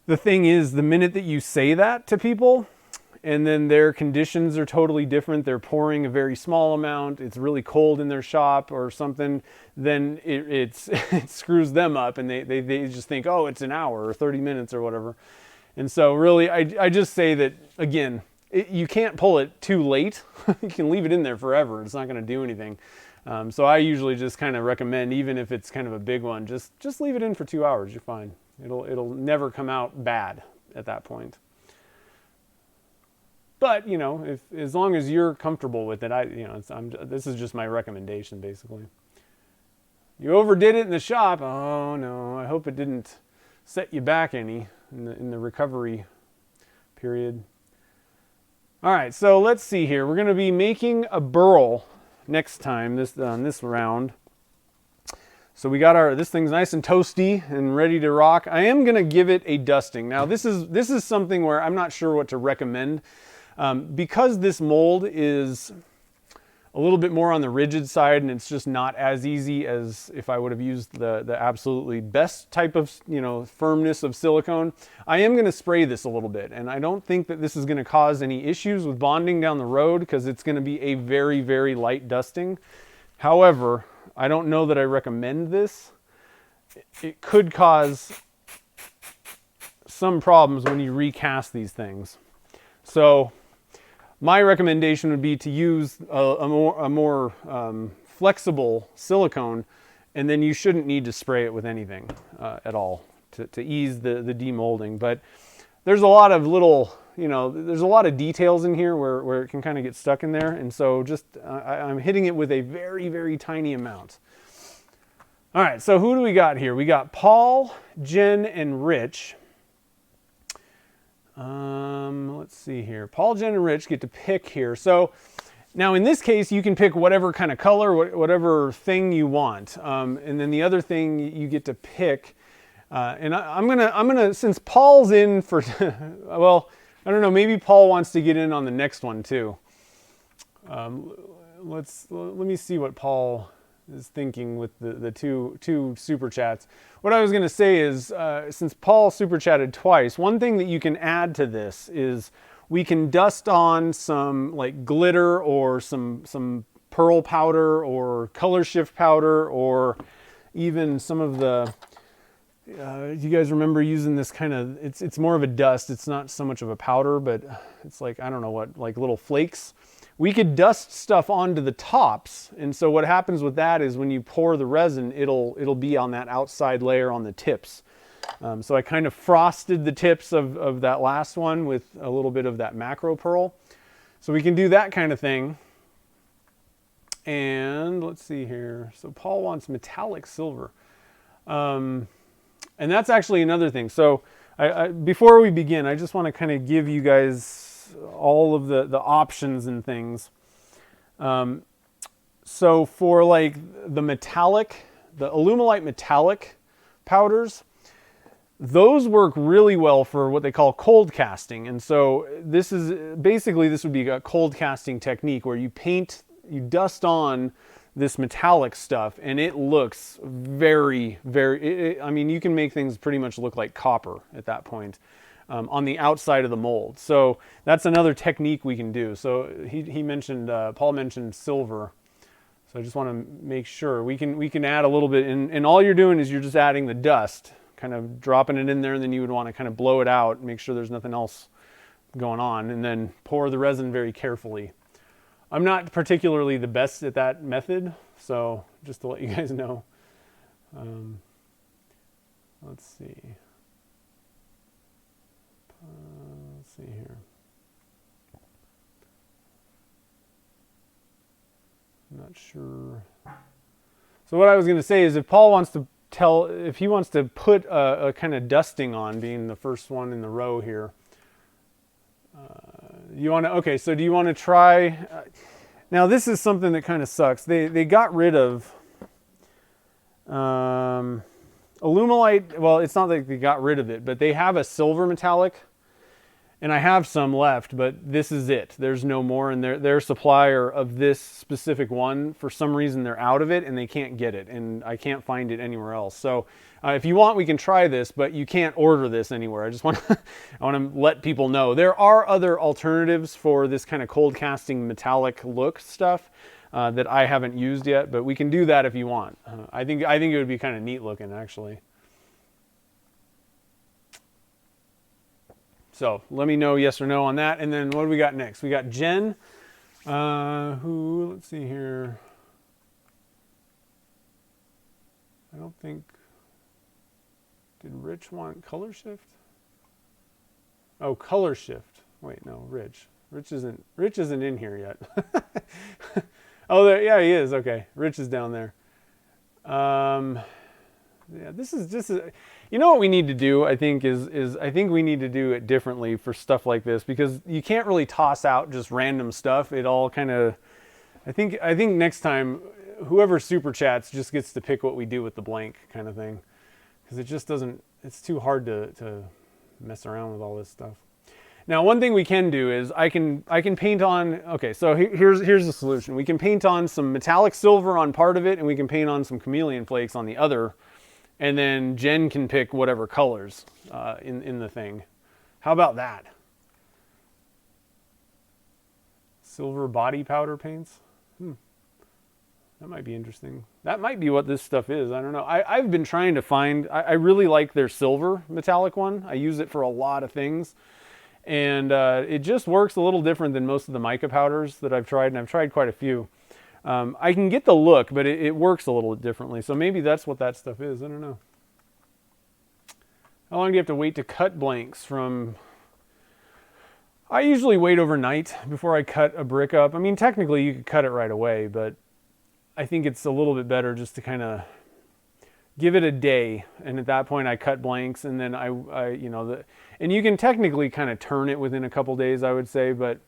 the thing is, the minute that you say that to people, and then their conditions are totally different, they're pouring a very small amount, it's really cold in their shop or something, then it screws them up, and they just think, oh, it's an hour or 30 minutes or whatever. And so really, I just say that, again, you can't pull it too late. You can leave it in there forever. It's not going to do anything. So I usually just kind of recommend, even if it's kind of a big one, just leave it in for 2 hours. You're fine. It'll never come out bad at that point. But if as long as you're comfortable with it, this is just my recommendation, basically. You overdid it in the shop. Oh no, I hope it didn't set you back any in the recovery period. All right, so let's see here. We're going to be making a burl next time this round. So we got this thing's nice and toasty and ready to rock. I am going to give it a dusting. Now this is something where I'm not sure what to recommend. Because this mold is a little bit more on the rigid side, and it's just not as easy as if I would have used the absolutely best type of firmness of silicone, I am going to spray this a little bit, and I don't think that this is going to cause any issues with bonding down the road, because it's going to be a very, very light dusting. However, I don't know that I recommend this. It could cause some problems when you recast these things. So my recommendation would be to use a more flexible silicone, and then you shouldn't need to spray it with anything at all to ease the demolding. But there's a lot of little, there's a lot of details in here where it can kind of get stuck in there, and so just I'm hitting it with a very, very tiny amount. All right, so who do we got here? We got Paul, Jen, and Rich. Let's see here. Paul, Jen, and Rich get to pick here. So now in this case, you can pick whatever kind of color, whatever thing you want. And then the other thing you get to pick, and I'm gonna, since Paul's in for, well, I don't know, maybe Paul wants to get in on the next one too. Let me see what Paul is thinking with the two super chats. What I was going to say is, since Paul super chatted twice, one thing that you can add to this is we can dust on some like glitter or some pearl powder or color shift powder, or even some of the, you guys remember using this kind of, it's more of a dust. It's not so much of a powder, but it's like, I don't know what, like little flakes. We could dust stuff onto the tops, and so what happens with that is when you pour the resin, it'll be on that outside layer on the tips. So I kind of frosted the tips of that last one with a little bit of that macro pearl. So we can do that kind of thing. And let's see here. So Paul wants metallic silver. And that's actually another thing. So before we begin, I just want to kind of give you guys all of the options and things. So for like the Alumilite metallic powders, those work really well for what they call cold casting. And so this would be a cold casting technique where you dust on this metallic stuff and it looks very, very, I mean, you can make things pretty much look like copper at that point on the outside of the mold. So that's another technique we can do. So he mentioned, Paul mentioned silver. So I just want to make sure we can add a little bit, and all you're doing is you're just adding the dust, kind of dropping it in there, and then you would want to kind of blow it out, make sure there's nothing else going on, and then pour the resin very carefully. I'm not particularly the best at that method, so just to let you guys know. Let's see. Let's see here. I'm not sure. So what I was going to say is if Paul wants to if he wants to put a kind of dusting on, being the first one in the row here, okay, so do you want to try, now this is something that kind of sucks. They got rid of Alumilite. Well, it's not like they got rid of it, but they have a silver metallic, and I have some left, but this is it. There's no more, and their supplier of this specific one, for some reason they're out of it and they can't get it, and I can't find it anywhere else. So if you want, we can try this, but you can't order this anywhere. I just want to I want to let people know there are other alternatives for this kind of cold casting metallic look stuff that I haven't used yet, but we can do that if you want. I think it would be kind of neat looking, actually. So let me know yes or no on that. And then what do we got next? We got Jen, let's see here. I don't think, did Rich want color shift? Oh, color shift. Wait, no, Rich. Rich isn't in here yet. Oh, yeah, he is. Okay. Rich is down there. Yeah, this is just, you know what we need to do, I think, is I think we need to do it differently for stuff like this, because you can't really toss out just random stuff. It all kind of, I think next time, whoever super chats just gets to pick what we do with the blank kind of thing, because it just doesn't, it's too hard to mess around with all this stuff. Now, one thing we can do is I can paint on, okay, so here's the solution. We can paint on some metallic silver on part of it, and we can paint on some chameleon flakes on the other. And then Jen can pick whatever colors in the thing. How about that? Silver body powder paints? That might be interesting. That might be what this stuff is. I don't know. I've been trying to find, I really like their silver metallic one. I use it for a lot of things. And it just works a little different than most of the mica powders that I've tried, and I've tried quite a few. I can get the look, but it works a little differently. So maybe that's what that stuff is. I don't know. How long do you have to wait to cut blanks from? I usually wait overnight before I cut a brick up. I mean, technically you could cut it right away, but I think it's a little bit better just to kind of give it a day. And at that point I cut blanks, and then and you can technically kind of turn it within a couple days, I would say, but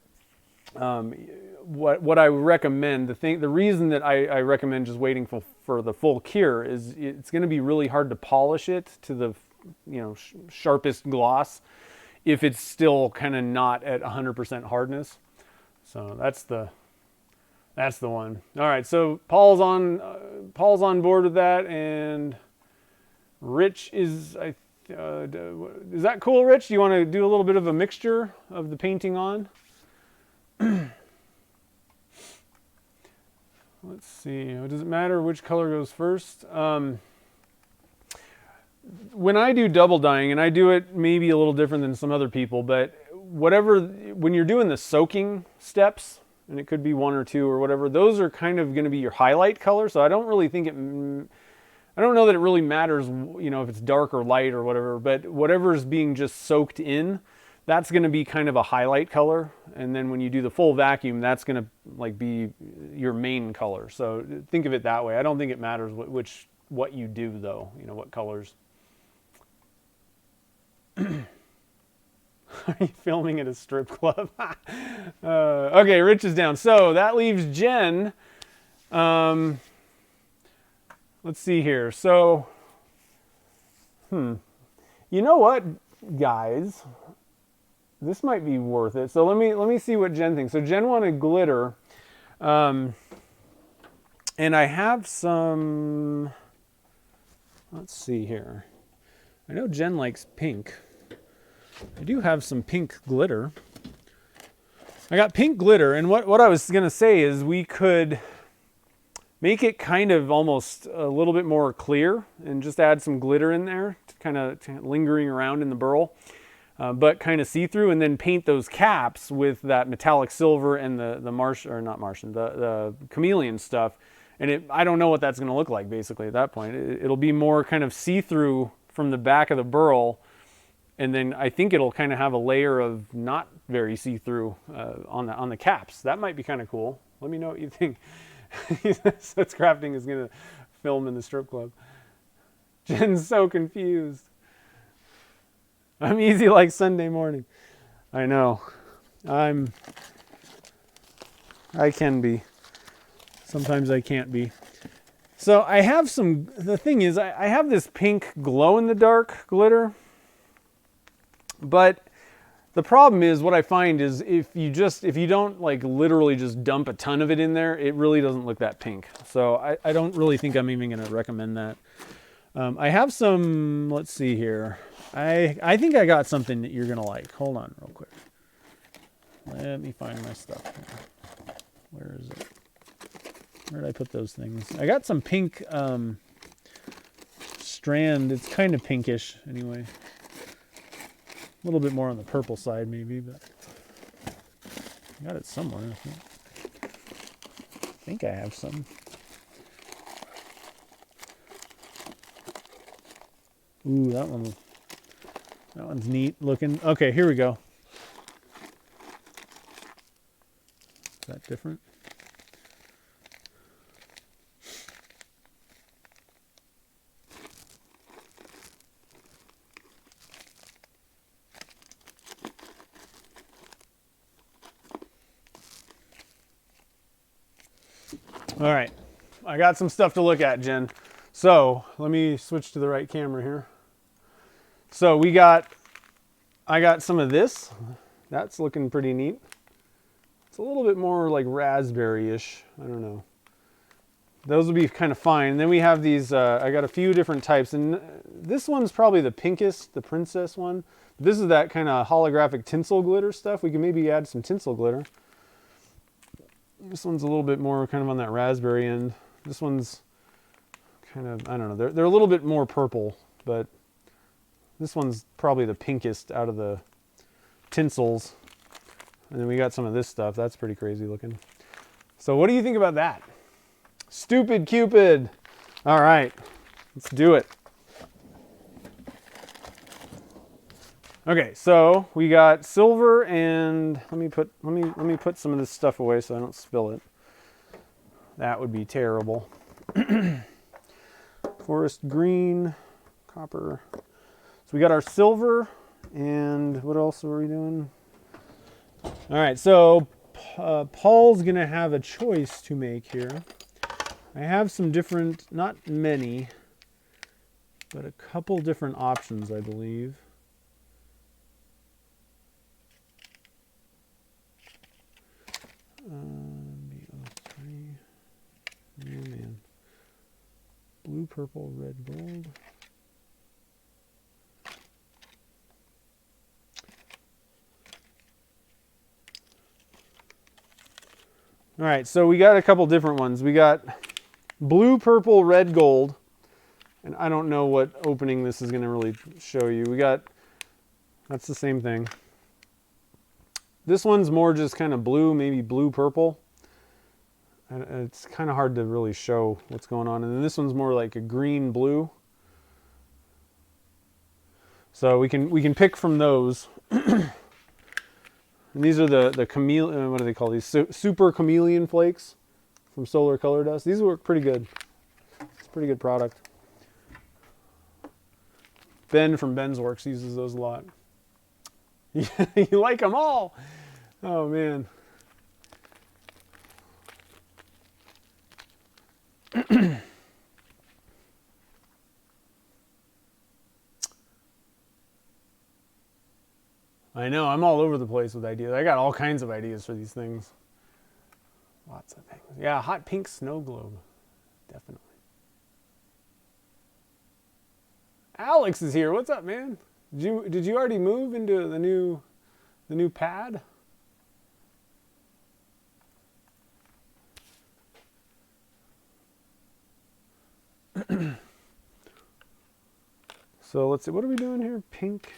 what I recommend, the reason that I recommend just waiting for the full cure is it's going to be really hard to polish it to the sharpest gloss if it's still kind of not at 100% hardness. So that's the one. All right, so Paul's on board with that, and Rich is is that cool, Rich? Do you want to do a little bit of a mixture of the painting on? Let's see. Does it matter which color goes first? When I do double dyeing, and I do it maybe a little different than some other people, but when you're doing the soaking steps, and it could be 1 or 2 or whatever, those are kind of going to be your highlight color. So I don't really think I don't know that it really matters, if it's dark or light or whatever, but whatever is being just soaked in, that's going to be kind of a highlight color. And then when you do the full vacuum, that's going to be your main color. So think of it that way. I don't think it matters what you do, though, what colors. Are you filming at a strip club? Okay, Rich is down. So that leaves Jen. Let's see here. So, you know what, guys? This might be worth it. So let me see what Jen thinks. So Jen wanted glitter. And I have some, let's see here. I know Jen likes pink. I do have some pink glitter. I got pink glitter, and what I was going to say is we could make it kind of almost a little bit more clear and just add some glitter in there, kind of lingering around in the burl, but kind of see-through, and then paint those caps with that metallic silver and the chameleon stuff. And I don't know what that's going to look like basically at that point. It'll be more kind of see-through from the back of the burl, and then I think it'll kind of have a layer of not very see-through on the caps. That might be kind of cool. Let me know what you think. That's Crafting is going to film in the strip club. Jen's so confused. I'm easy like Sunday morning. I know. I can be. Sometimes I can't be. So I have some, the thing is, I have this pink glow-in-the-dark glitter. But the problem is, what I find is if you don't like literally just dump a ton of it in there, it really doesn't look that pink. So I don't really think I'm even going to recommend that. I have some, let's see here. I think I got something that you're going to like. Hold on real quick. Let me find my stuff here. Where is it? Where did I put those things? I got some pink strand. It's kind of pinkish anyway. A little bit more on the purple side maybe, but I got it somewhere. I think I have some. Ooh, that one's neat looking. Okay, here we go. Is that different? All right, I got some stuff to look at, Jen. So let me switch to the right camera here. So I got some of this. That's looking pretty neat. It's a little bit more like raspberry-ish. I don't know. Those will be kind of fine. And then we have these, I got a few different types. And this one's probably the pinkest, the princess one. This is that kind of holographic tinsel glitter stuff. We can maybe add some tinsel glitter. This one's a little bit more kind of on that raspberry end. This one's kind of, I don't know, they're a little bit more purple, but this one's probably the pinkest out of the tinsels. And then we got some of this stuff. That's pretty crazy looking. So what do you think about that? Stupid Cupid. All right, let's do it. Okay, so we got silver, and let me put some of this stuff away so I don't spill it. That would be terrible. Forest green, copper. So we got our silver, and what else are we doing? All right, so Paul's gonna have a choice to make here. I have some different, not many, but a couple different options, I believe. BO3. Oh man. Blue, purple, red, gold. All right, so we got a couple different ones. We got blue, purple, red, gold. And I don't know what opening this is going to really show you. That's the same thing. This one's more just kind of blue, maybe blue, purple. And it's kind of hard to really show what's going on. And then this one's more like a green, blue. So we can pick from those. And these are the chameleon, what do they call these? Super chameleon flakes from Solar Color Dust. These work pretty good. It's a pretty good product. Ben from Ben's Works uses those a lot. You like them all. Oh, man. I know, I'm all over the place with ideas. I got all kinds of ideas for these things. Lots of things. Yeah, hot pink snow globe. Definitely. Alex is here. What's up, man? Did you already move into the new pad? So let's see. What are we doing here? Pink.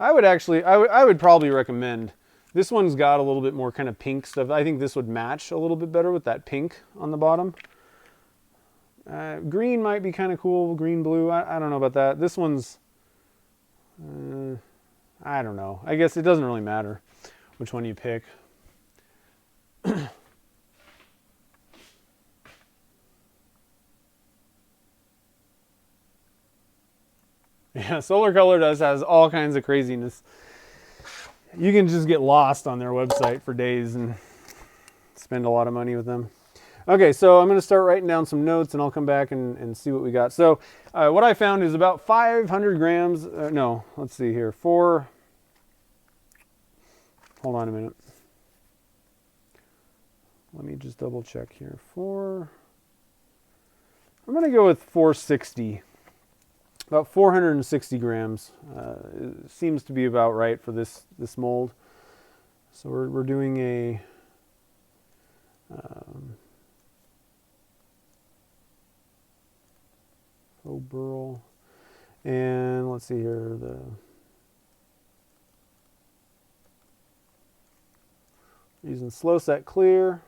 I would probably recommend this one's got a little bit more kind of pink stuff. I think this would match a little bit better with that pink on the bottom. Green might be kind of cool. Green, blue. I don't know about that. This one's, I don't know. I guess it doesn't really matter which one you pick. Yeah, Solar Color has all kinds of craziness. You can just get lost on their website for days and spend a lot of money with them. Okay, so I'm going to start writing down some notes, and I'll come back and see what we got. So what I found is about 500 grams. No, let's see here. Hold on a minute. Let me just double check here. I'm going to go with 460. About 460 grams seems to be about right for this mold. So we're doing a Faux Burl, and let's see here using slow set clear.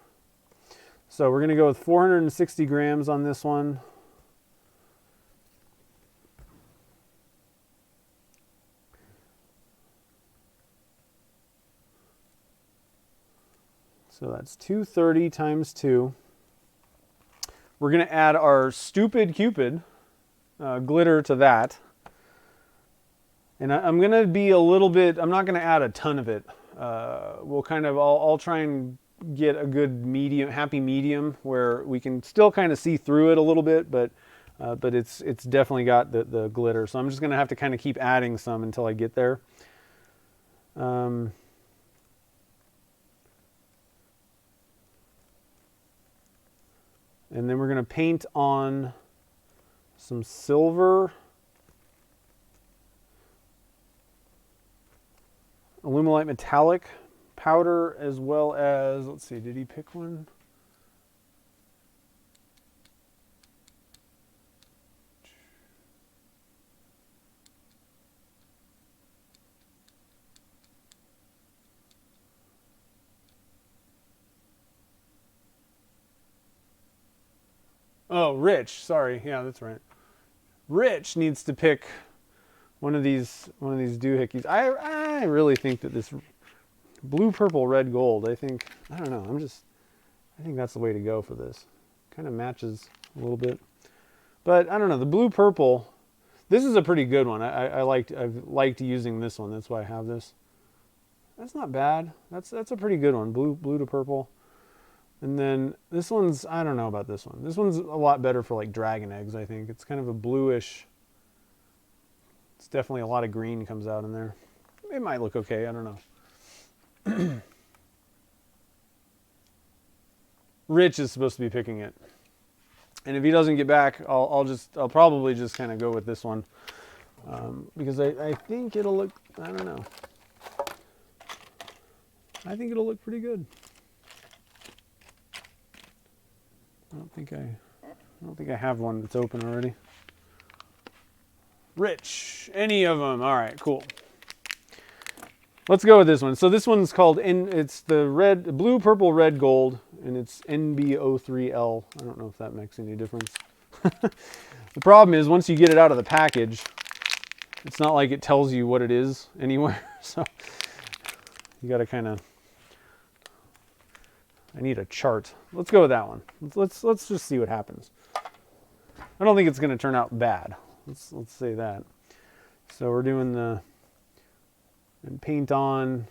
So we're going to go with 460 grams on this one. So that's 230 times 2. We're going to add our Stupid Cupid glitter to that. And I'm going to be a little bit, I'm not going to add a ton of it. We'll kind of, I'll try and get a good medium, happy medium where we can still kind of see through it a little bit, but it's definitely got the glitter. So I'm just going to have to kind of keep adding some until I get there. And then we're going to paint on some silver, Alumilite metallic powder, as well as, let's see, did he pick one? Oh, Rich, sorry. Yeah, that's right. Rich needs to pick one of these doohickeys. I really think that this blue, purple, red, gold, I think that's the way to go for this. Kind of matches a little bit. But I don't know, the blue, purple, this is a pretty good one. I've liked using this one. That's why I have this. That's not bad. That's a pretty good one. Blue to purple. And then this one's, I don't know about this one. This one's a lot better for like dragon eggs, I think. It's kind of a bluish. It's definitely a lot of green comes out in there. It might look okay, I don't know. Rich is supposed to be picking it. And if he doesn't get back, I'll probably just kind of go with this one. Because I think it'll look, I don't know. I think it'll look pretty good. I don't think I have one that's open already. Rich, any of them. All right, cool. Let's go with this one. So this one's called, it's the blue, purple, red, gold, and it's NB03L. I don't know if that makes any difference. The problem is once you get it out of the package, it's not like it tells you what it is anywhere. So you got to kind of, I need a chart. Let's go with that one. Let's just see what happens. I don't think it's going to turn out bad. Let's say that. So we're doing the and paint on,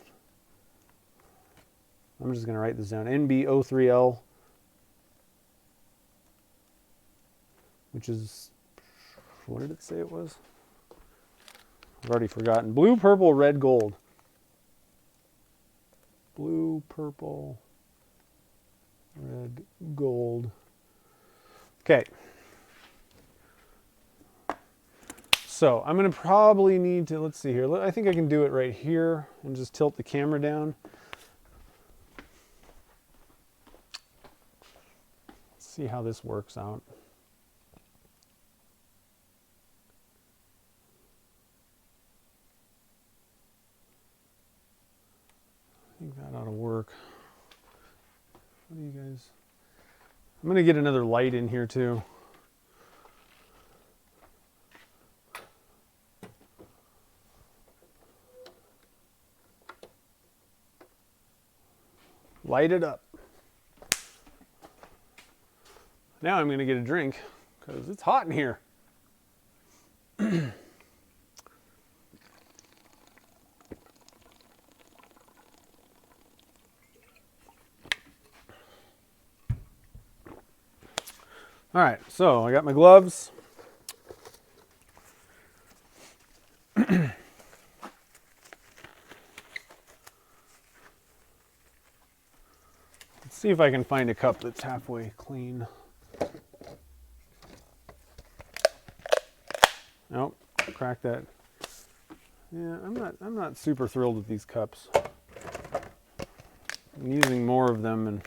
I'm just going to write this down, NB03L, which is, what did it say it was? I've already forgotten. Blue, purple, red, gold. Blue, purple, red, gold. Okay. So I'm going to probably need to, let's see here. I think I can do it right here and just tilt the camera down. Let's see how this works out. I think that ought to work. What do you guys? I'm going to get another light in here too. Light it up. Now I'm going to get a drink because it's hot in here. All right, so I got my gloves. Let's see if I can find a cup that's halfway clean. Nope, crack that. Yeah, I'm not super thrilled with these cups. I'm using more of them and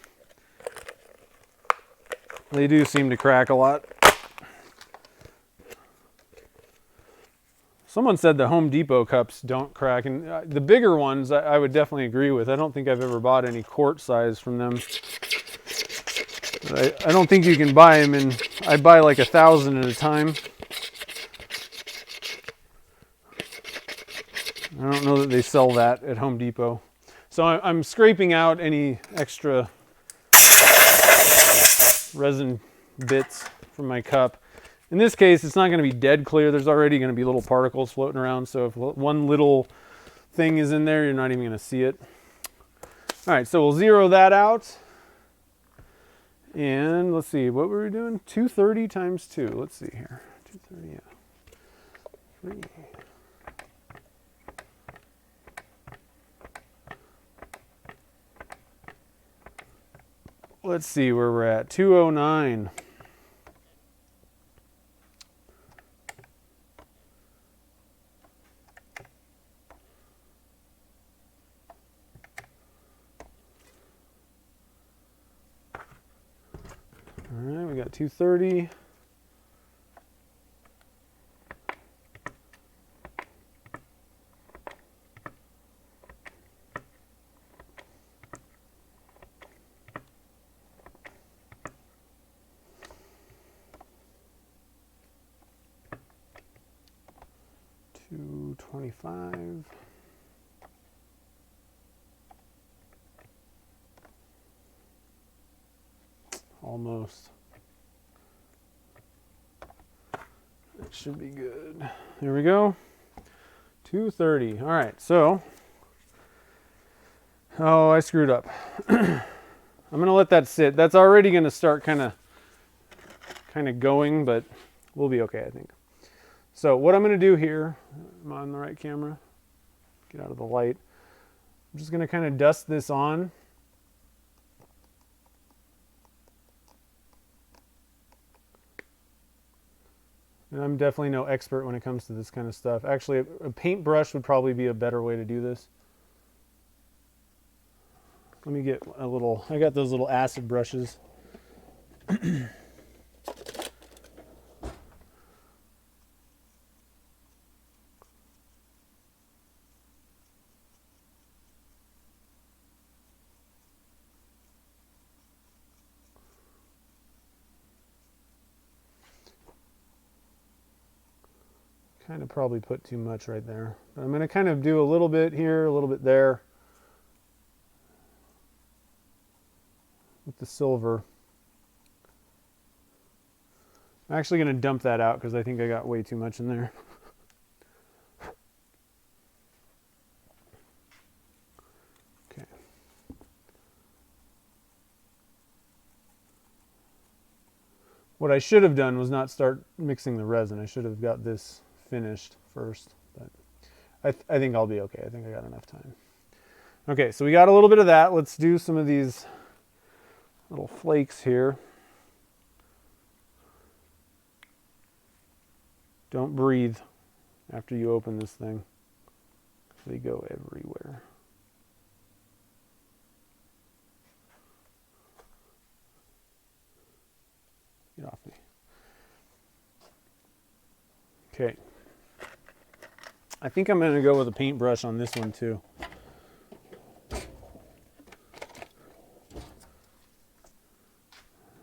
they do seem to crack a lot. Someone said the Home Depot cups don't crack, and the bigger ones I would definitely agree with. I don't think I've ever bought any quart size from them. I don't think you can buy them, and I buy like 1,000 at a time. I don't know that they sell that at Home Depot. So I'm scraping out any extra resin bits from my cup. In this case, it's not going to be dead clear. There's already going to be little particles floating around. So if one little thing is in there, you're not even going to see it. All right, so we'll zero that out. And let's see, what were we doing? 230 times 2. Let's see here. 230, yeah. 3. Let's see where we're at. 209. All right, we got 230. $225. Almost. That should be good. There we go. 230. All right, so. Oh, I screwed up. I'm going to let that sit. That's already going to start kind of going, but we'll be okay, I think. So what I'm going to do here, I'm on the right camera, get out of the light. I'm just going to kind of dust this on. And I'm definitely no expert when it comes to this kind of stuff. Actually, a paintbrush would probably be a better way to do this. Let me get a little, I got those little acid brushes. Kind of probably put too much right there. But I'm going to kind of do a little bit here, a little bit there with the silver. I'm actually going to dump that out because I think I got way too much in there. What I should have done was not start mixing the resin. I should have got this finished first, but I think I'll be okay. I think I got enough time. Okay, so we got a little bit of that. Let's do some of these little flakes here. Don't breathe after you open this thing. They go everywhere. Get off me. Okay. I think I'm going to go with a paintbrush on this one too.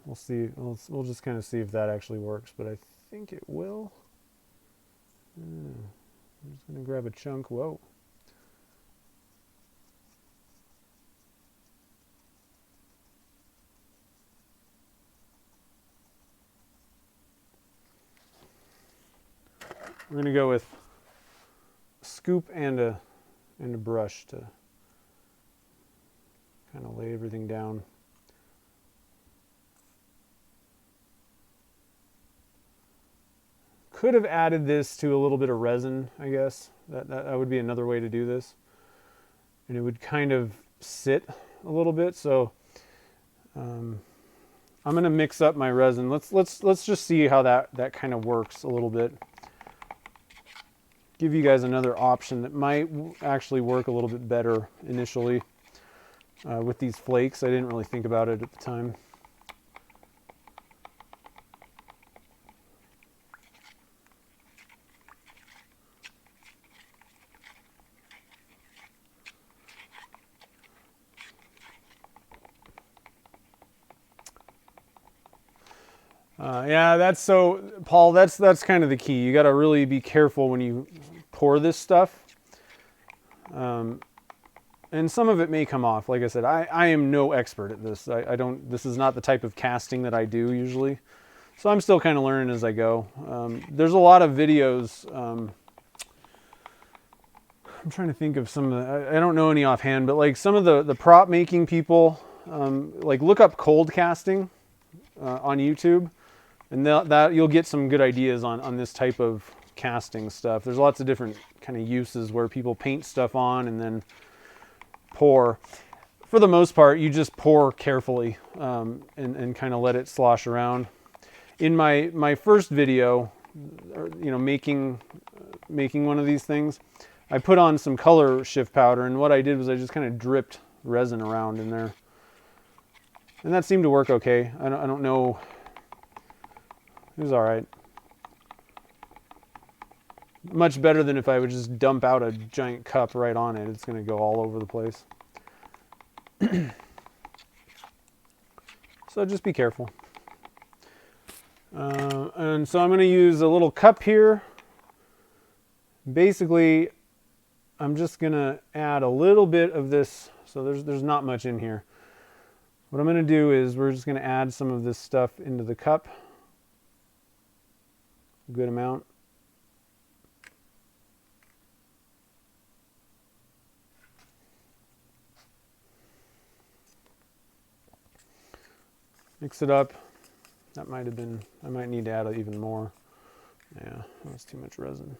We'll see. We'll just kind of see if that actually works, but I think it will. I'm just going to grab a chunk. Whoa. We're going to go with a scoop and a brush to kind of lay everything down. Could have added this to a little bit of resin, I guess. That would be another way to do this. And it would kind of sit a little bit. So I'm going to mix up my resin. Let's just see how that kind of works a little bit. Give you guys another option that might actually work a little bit better initially with these flakes. I didn't really think about it at the time. Yeah, that's so, Paul, that's kind of the key. You got to really be careful when you pour this stuff. And some of it may come off. Like I said, I am no expert at this. This is not the type of casting that I do usually. So I'm still kind of learning as I go. There's a lot of videos. I'm trying to think of some of the, I don't know any offhand, but like some of the prop making people, like look up cold casting on YouTube. And that you'll get some good ideas on this type of casting stuff. There's lots of different kind of uses where people paint stuff on and then pour. For the most part, you just pour carefully and kind of let it slosh around. In my first video, you know, making one of these things, I put on some color shift powder, and what I did was I just kind of dripped resin around in there, and that seemed to work okay. I don't know. It was all right. Much better than if I would just dump out a giant cup right on it. It's going to go all over the place. So just be careful. And so I'm going to use a little cup here. Basically, I'm just going to add a little bit of this. So there's not much in here. What I'm going to do is we're just going to add some of this stuff into the cup. A good amount. Mix it up. That might have been, I might need to add even more. Yeah, that's too much resin.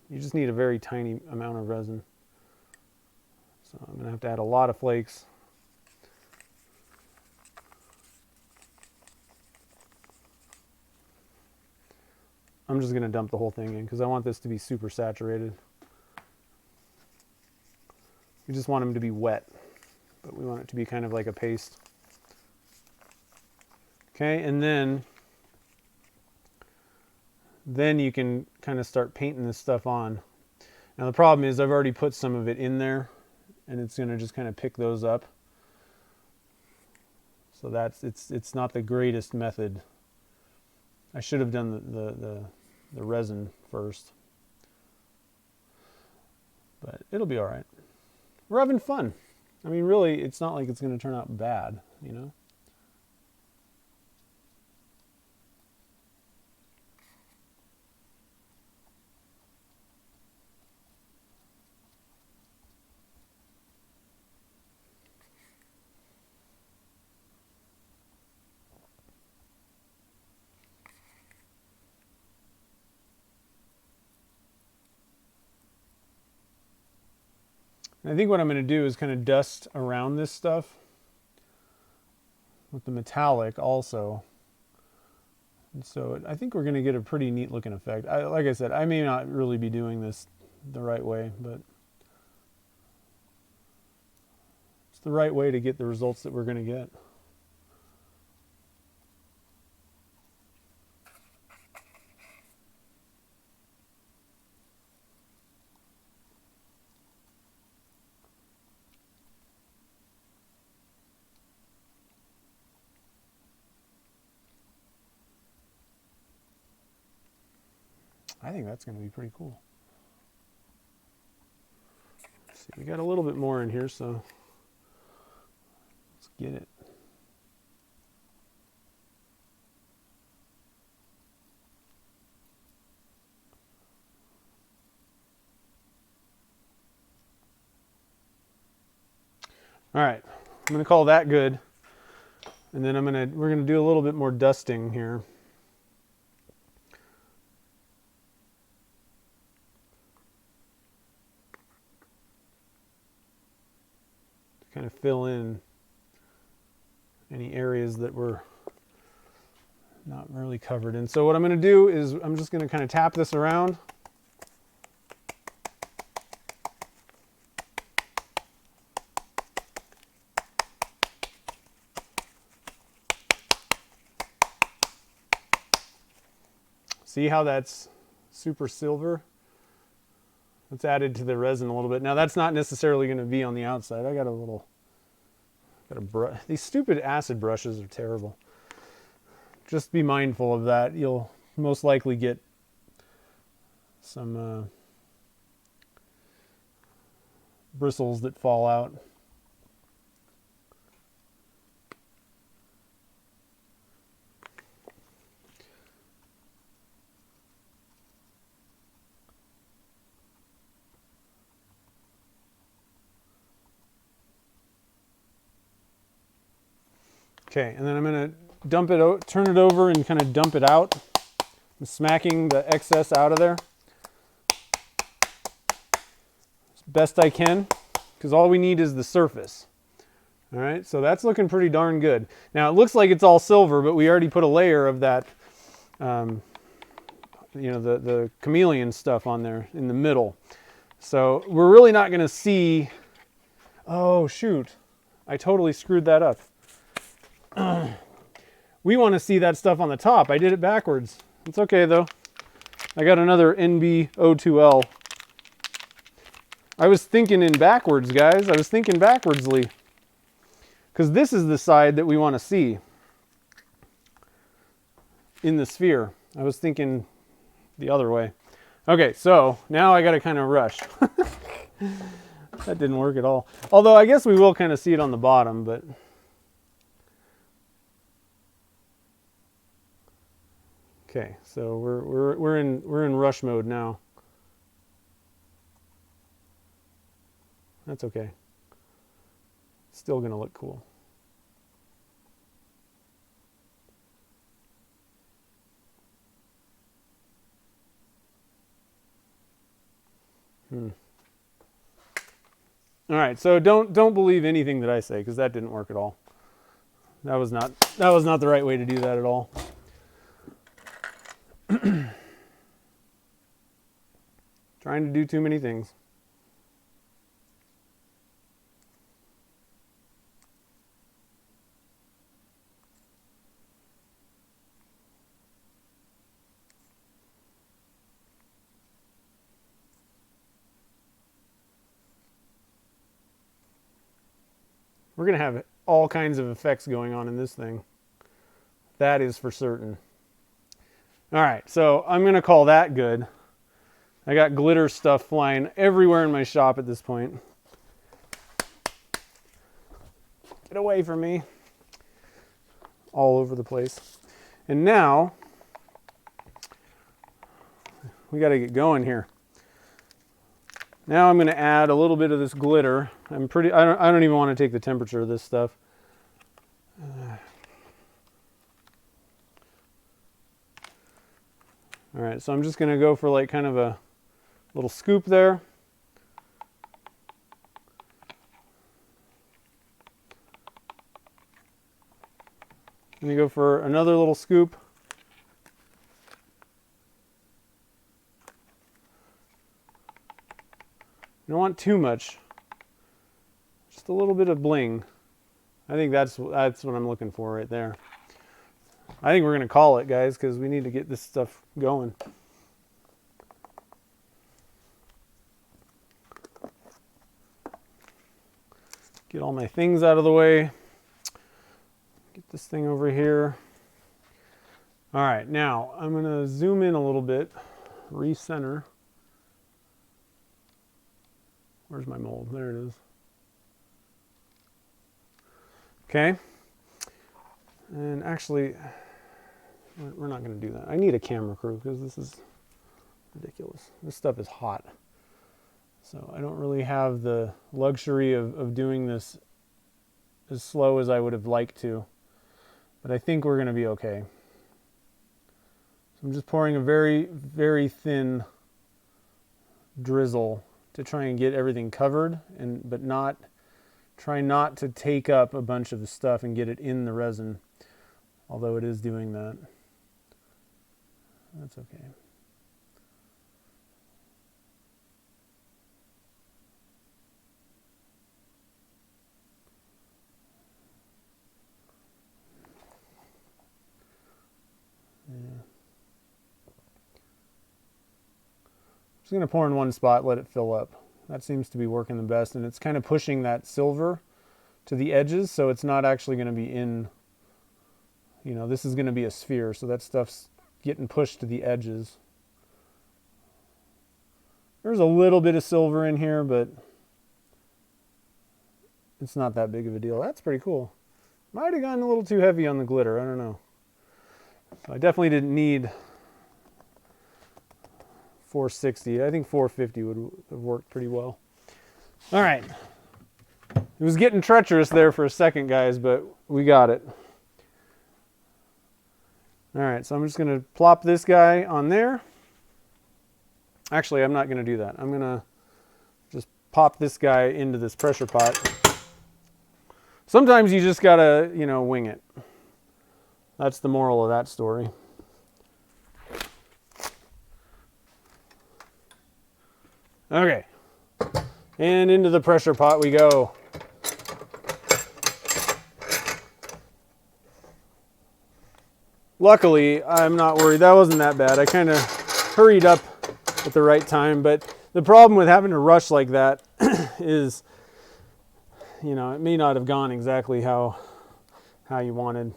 You just need a very tiny amount of resin. So I'm going to have to add a lot of flakes. I'm just going to dump the whole thing in because I want this to be super saturated. We just want them to be wet, but we want it to be kind of like a paste. Okay, and then you can kind of start painting this stuff on. Now the problem is I've already put some of it in there, and it's going to just kind of pick those up. So it's not the greatest method. I should have done the resin first, but it'll be all right. We're having fun. I mean, really, it's not like it's going to turn out bad, you know? And I think what I'm going to do is kind of dust around this stuff with the metallic also. And so I think we're going to get a pretty neat looking effect. Like I said, I may not really be doing this the right way, but it's the right way to get the results that we're going to get. I think that's going to be pretty cool. Let's see, we got a little bit more in here, so let's get it. All right, I'm going to call that good, and then we're going to do a little bit more dusting here. Kind of fill in any areas that were not really covered. And so what I'm going to do is I'm just going to kind of tap this around. See how that's super silver? It's added to the resin a little bit. Now that's not necessarily going to be on the outside. I got a brush. These stupid acid brushes are terrible. Just be mindful of that. You'll most likely get some bristles that fall out. Okay, and then I'm going to dump it out, turn it over and kind of dump it out. I'm smacking the excess out of there as best I can, because all we need is the surface. All right, so that's looking pretty darn good. Now it looks like it's all silver, but we already put a layer of that, you know, the chameleon stuff on there in the middle. So we're really not going to see, oh shoot, I totally screwed that up. We want to see that stuff on the top. I did it backwards. It's okay though. I got another NbO2L. I was thinking in backwards, guys. I was thinking backwardsly. Because this is the side that we want to see in the sphere. I was thinking the other way. Okay, so now I got to kind of rush. That didn't work at all. Although I guess we will kind of see it on the bottom, but... Okay, so we're in rush mode now. That's okay. It's still gonna look cool. All right, so don't believe anything that I say, because that didn't work at all. That was not the right way to do that at all. Trying to do too many things. We're going to have all kinds of effects going on in this thing. That is for certain. All right, so I'm going to call that good. I got glitter stuff flying everywhere in my shop at this point. Get away from me. All over the place. And now, we got to get going here. Now I'm going to add a little bit of this glitter. I don't even want to take the temperature of this stuff. All right, so I'm just going to go for like kind of a little scoop there. Let me go for another little scoop. You don't want too much. Just a little bit of bling. I think that's what I'm looking for right there. I think we're going to call it, guys, because we need to get this stuff going. Get all my things out of the way. Get this thing over here. All right, now I'm going to zoom in a little bit, recenter. Where's my mold? There it is. Okay. And actually, we're not going to do that. I need a camera crew because this is ridiculous. This stuff is hot. So I don't really have the luxury of doing this as slow as I would have liked to. But I think we're going to be okay. So I'm just pouring a very, very thin drizzle to try and get everything covered, but try not to take up a bunch of the stuff and get it in the resin, although it is doing that. That's okay. Yeah. Just going to pour in one spot, let it fill up. That seems to be working the best, and it's kind of pushing that silver to the edges, so it's not actually going to be in, you know, this is going to be a sphere, so that stuff's getting pushed to the edges. There's a little bit of silver in here, but it's not that big of a deal. That's pretty cool. Might have gotten a little too heavy on the glitter, I don't know. So I definitely didn't need 460. I think 450 would have worked pretty well. All right. It was getting treacherous there for a second, guys, but we got it. All right, so I'm just going to plop this guy on there. Actually, I'm not going to do that. I'm going to just pop this guy into this pressure pot. Sometimes you just got to, you know, wing it. That's the moral of that story. Okay, and into the pressure pot we go. Luckily, I'm not worried. That wasn't that bad. I kind of hurried up at the right time, but the problem with having to rush like that is, you know, it may not have gone exactly how you wanted.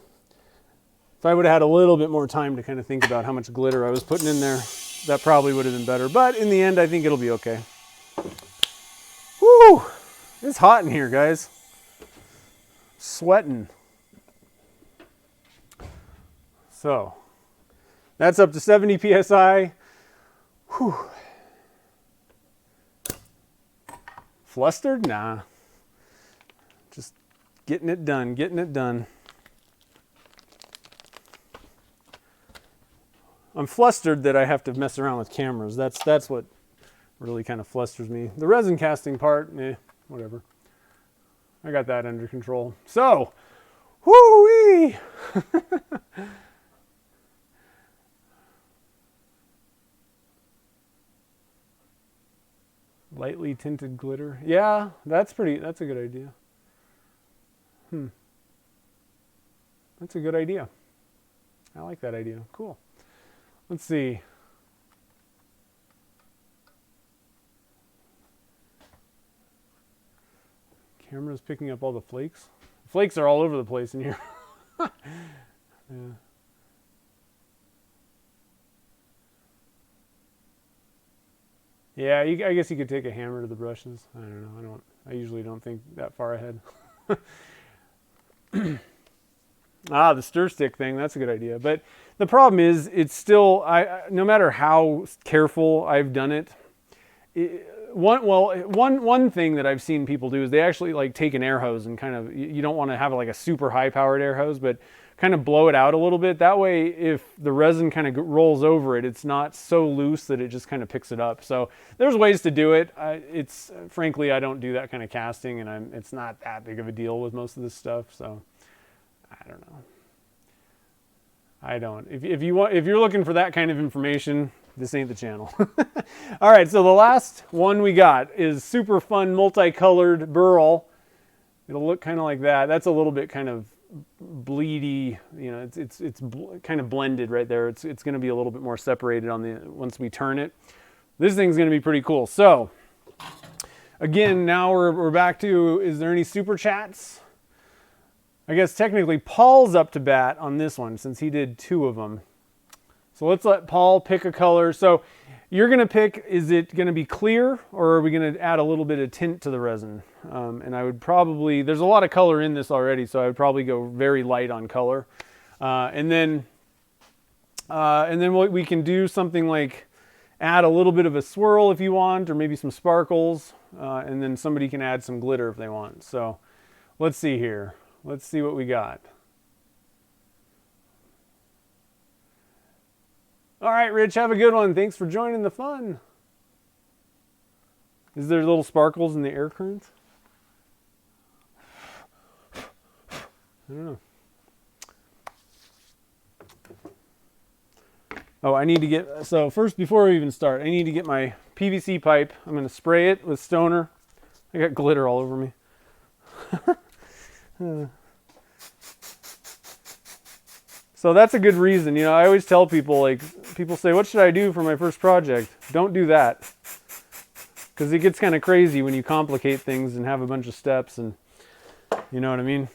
If I would have had a little bit more time to kind of think about how much glitter I was putting in there, that probably would have been better. But in the end, I think it'll be okay. Woo! It's hot in here, guys. Sweating. So, that's up to 70 psi. Whew. Flustered? Nah. Just getting it done, getting it done. I'm flustered that I have to mess around with cameras. That's what really kind of flusters me. The resin casting part, whatever. I got that under control. So, whoo-wee! Lightly tinted glitter. Yeah, that's a good idea. That's a good idea. I like that idea. Cool. Let's see. Camera's picking up all the flakes. Flakes are all over the place in here. Yeah, I guess you could take a hammer to the brushes. I don't know. I usually don't think that far ahead. The stir stick thing, that's a good idea. But the problem is, it's still, no matter how careful I've done it, one thing that I've seen people do is they actually like take an air hose and kind of, you don't want to have like a super high powered air hose, but kind of blow it out a little bit. That way, if the resin kind of rolls over it, it's not so loose that it just kind of picks it up. So there's ways to do it. Frankly, I don't do that kind of casting, and it's not that big of a deal with most of this stuff. So I don't know. I don't. If you're looking for that kind of information, this ain't the channel. All right, so the last one we got is super fun multicolored burl. It'll look kind of like that. That's a little bit kind of bleedy, you know, it's kind of blended right there. It's going to be a little bit more separated on the once we turn it. This thing's going to be pretty cool. So again, now we're back to, is there any super chats? I guess technically Paul's up to bat on this one since he did 2 of them. So let's let Paul pick a color. So you're going to pick, is it going to be clear or are we going to add a little bit of tint to the resin? And I would probably, there's a lot of color in this already, so I would probably go very light on color. And then we can do something like add a little bit of a swirl if you want, or maybe some sparkles. And then somebody can add some glitter if they want. So let's see here. Let's see what we got. All right, Rich, have a good one. Thanks for joining the fun. Is there little sparkles in the air currents? I don't know. Oh, I need to get, so first, before we even start, I need to get my PVC pipe. I'm going to spray it with Stoner. I got glitter all over me. So that's a good reason. You know, I always tell people, like, people say, what should I do for my first project? Don't do that. Because it gets kind of crazy when you complicate things and have a bunch of steps, and you know what I mean?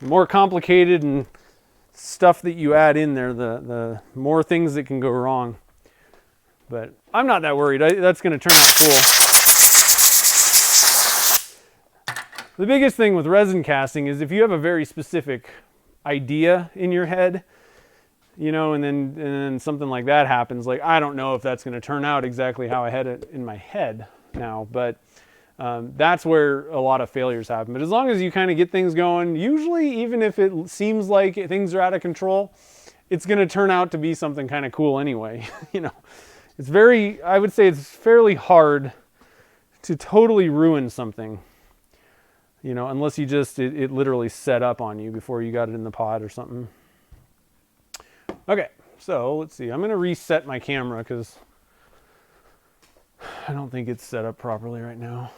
The more complicated and stuff that you add in there, the more things that can go wrong. But I'm not that worried. That's going to turn out cool. The biggest thing with resin casting is if you have a very specific idea in your head, you know, and then something like that happens, like I don't know if that's going to turn out exactly how I had it in my head now, but that's where a lot of failures happen. But as long as you kind of get things going, usually even if it seems like things are out of control, it's going to turn out to be something kind of cool anyway. You know, it's very, I would say it's fairly hard to totally ruin something, you know, unless you just, it literally set up on you before you got it in the pot or something. Okay, so let's see. I'm going to reset my camera because I don't think it's set up properly right now.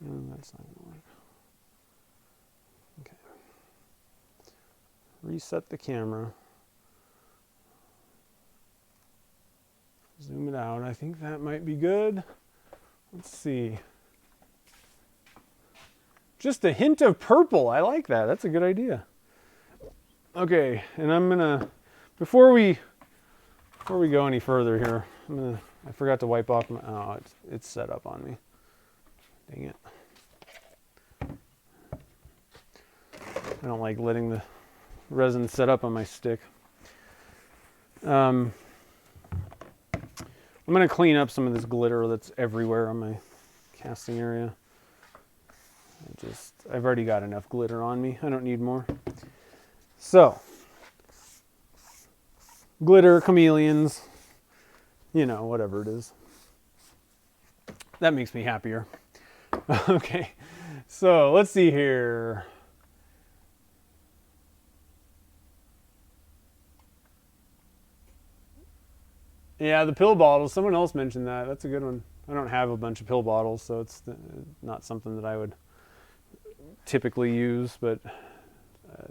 That's not going to work. Okay. Reset the camera. Zoom it out. I think that might be good. Let's see. Just a hint of purple. I like that. That's a good idea. Okay, and I'm gonna, before we go any further here, I forgot to wipe off my, oh, it's set up on me. Dang it. I don't like letting the resin set up on my stick. I'm gonna clean up some of this glitter that's everywhere on my casting area. I've already got enough glitter on me. I don't need more. So, glitter, chameleons, you know, whatever it is. That makes me happier. Okay, so let's see here. Yeah, the pill bottles. Someone else mentioned that. That's a good one. I don't have a bunch of pill bottles, so it's not something that I would typically use, but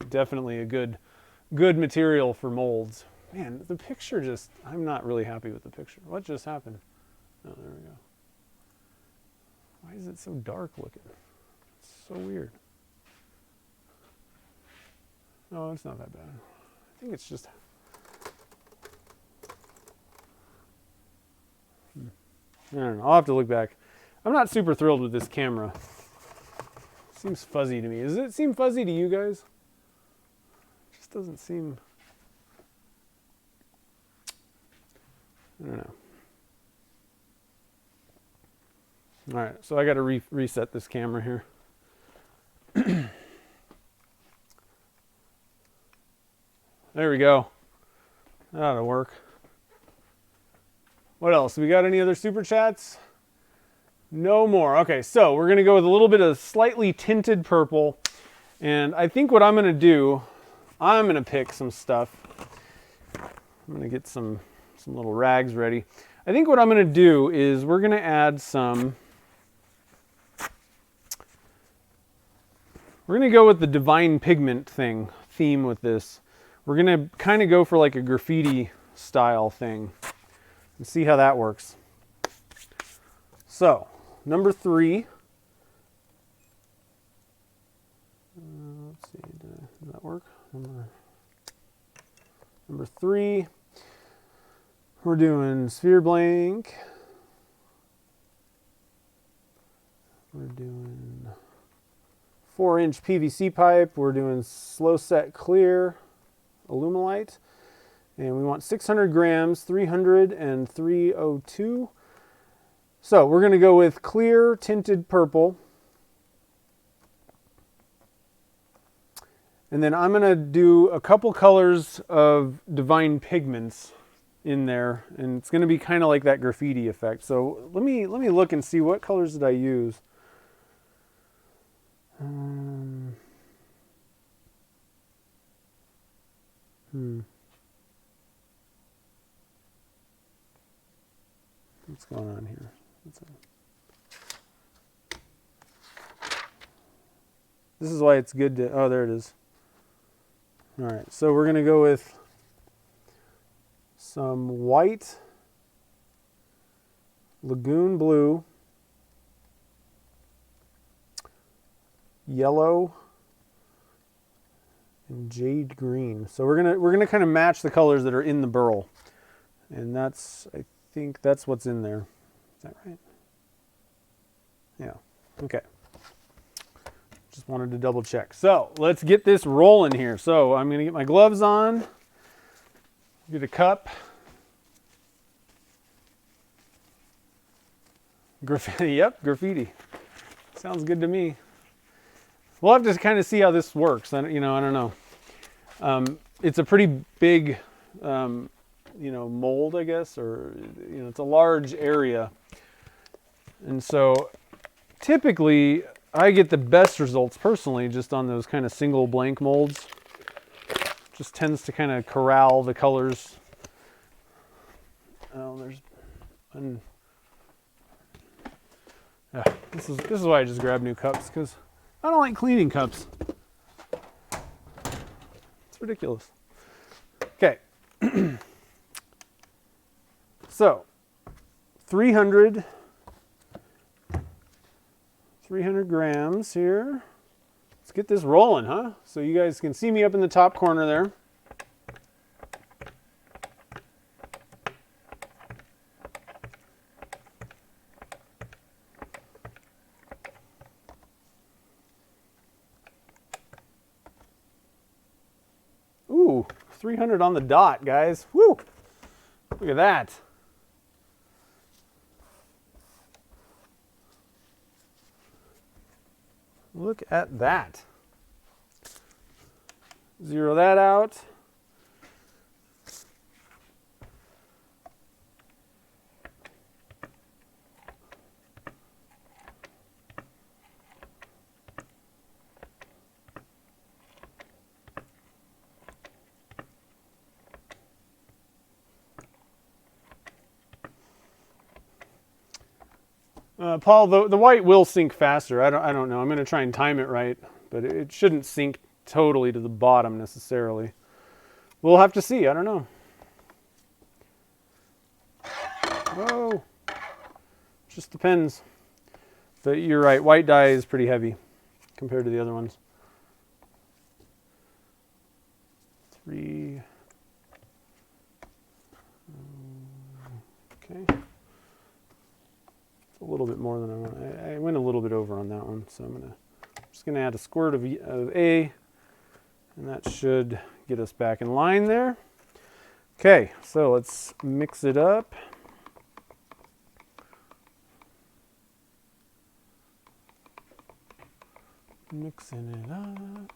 definitely a good material for molds. Man, the picture just, I'm not really happy with the picture. What just happened? Oh, there we go. Why is it so dark looking? It's so weird. Oh, it's not that bad. I think it's just... I don't know. I'll have to look back. I'm not super thrilled with this camera. It seems fuzzy to me. Does it seem fuzzy to you guys? It just doesn't seem... I don't know. All right, so I got to reset this camera here. There we go. That ought to work. What else? We got any other super chats? No more. Okay, so we're going to go with a little bit of slightly tinted purple. And I think what I'm going to do, I'm going to pick some stuff. I'm going to get some little rags ready. I think what I'm going to do is we're going to add some, we're going to go with the divine pigment theme with this. We're going to kind of go for like a graffiti style thing and see how that works. So, number 3. Let's see, does that work? Number 3, we're doing sphere blank. We're doing 4-inch PVC pipe. We're doing slow set clear Alumilite. And we want 600 grams, 300 and 302. So we're going to go with clear tinted purple. And then I'm going to do a couple colors of divine pigments in there. And it's going to be kind of like that graffiti effect. So let me look and see what colors did I use. What's going on here? This is why it's good to, oh, there it is. All right, so we're going to go with some white, lagoon blue, yellow, and jade green. So we're gonna kind of match the colors that are in the burl, and that's, I think that's what's in there. Is that right? Yeah. Okay. Just wanted to double check. So let's get this rolling here. So I'm gonna get my gloves on. Get a cup. Graffiti. Yep, graffiti. Sounds good to me. We'll have to kind of see how this works. I don't know. It's a pretty big, mold, I guess, or it's a large area, and so typically I get the best results personally just on those kind of single blank molds. Just tends to kind of corral the colors. Oh, this is why I just grab new cups, because I don't like cleaning cups. It's ridiculous. Okay. So, 300 grams here. Let's get this rolling, huh? So you guys can see me up in the top corner there. Ooh, 300 on the dot, guys. Woo! Look at that. Look at that. Zero that out. Paul, the white will sink faster. I don't know. I'm going to try and time it right, but it shouldn't sink totally to the bottom necessarily. We'll have to see. I don't know. Whoa. Just depends. But you're right. White dye is pretty heavy compared to the other ones. 3. Okay. A little bit more than I want. I went a little bit over on that one, so I'm just gonna add a squirt of A, and that should get us back in line there. Okay, so let's mix it up. Mixing it up.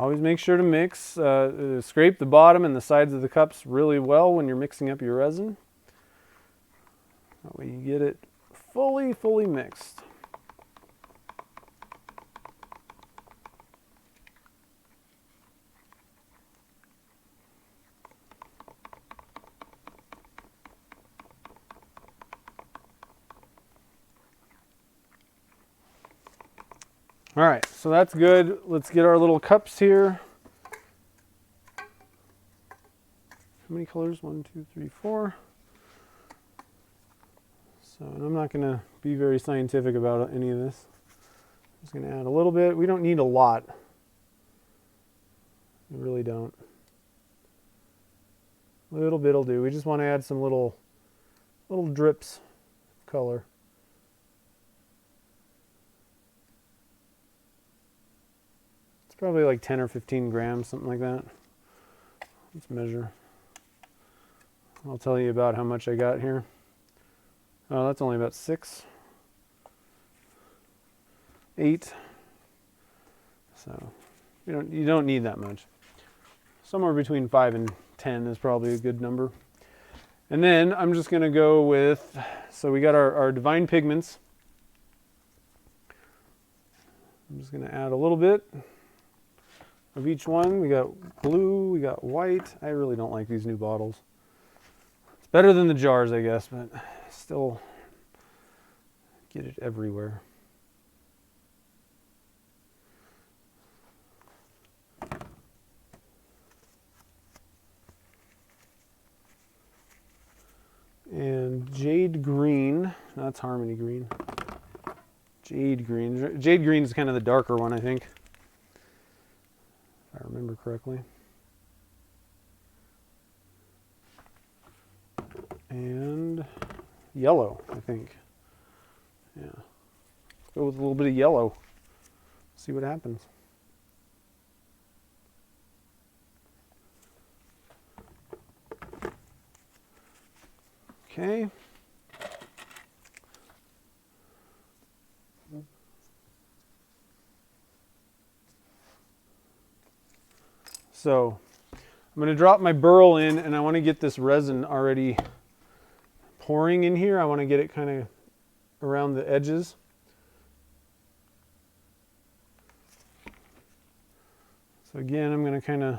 Always make sure to mix, scrape the bottom and the sides of the cups really well when you're mixing up your resin. That way you get it fully mixed. All right, so that's good. Let's get our little cups here. How many colors? 1, 2, 3, 4. So I'm not going to be very scientific about any of this. I'm just going to add a little bit. We don't need a lot. We really don't. A little bit will do. We just want to add some little drips of color. Probably like 10 or 15 grams, something like that. Let's measure. I'll tell you about how much I got here. Oh, that's only about 6, 8. So you don't need that much. Somewhere between 5 and 10 is probably a good number. And then I'm just going to go with, so we got our divine pigments. I'm just going to add a little bit of each one. We got blue, we got white. I really don't like these new bottles. It's better than the jars, I guess, but still get it everywhere. And jade green, that's harmony green. Jade green. Jade green is kind of the darker one, I think, if I remember correctly. And yellow, I think. Yeah. Let's go with a little bit of yellow. See what happens. Okay. So I'm going to drop my burl in, and I want to get this resin already pouring in here. I want to get it kind of around the edges. So again, I'm going to kind of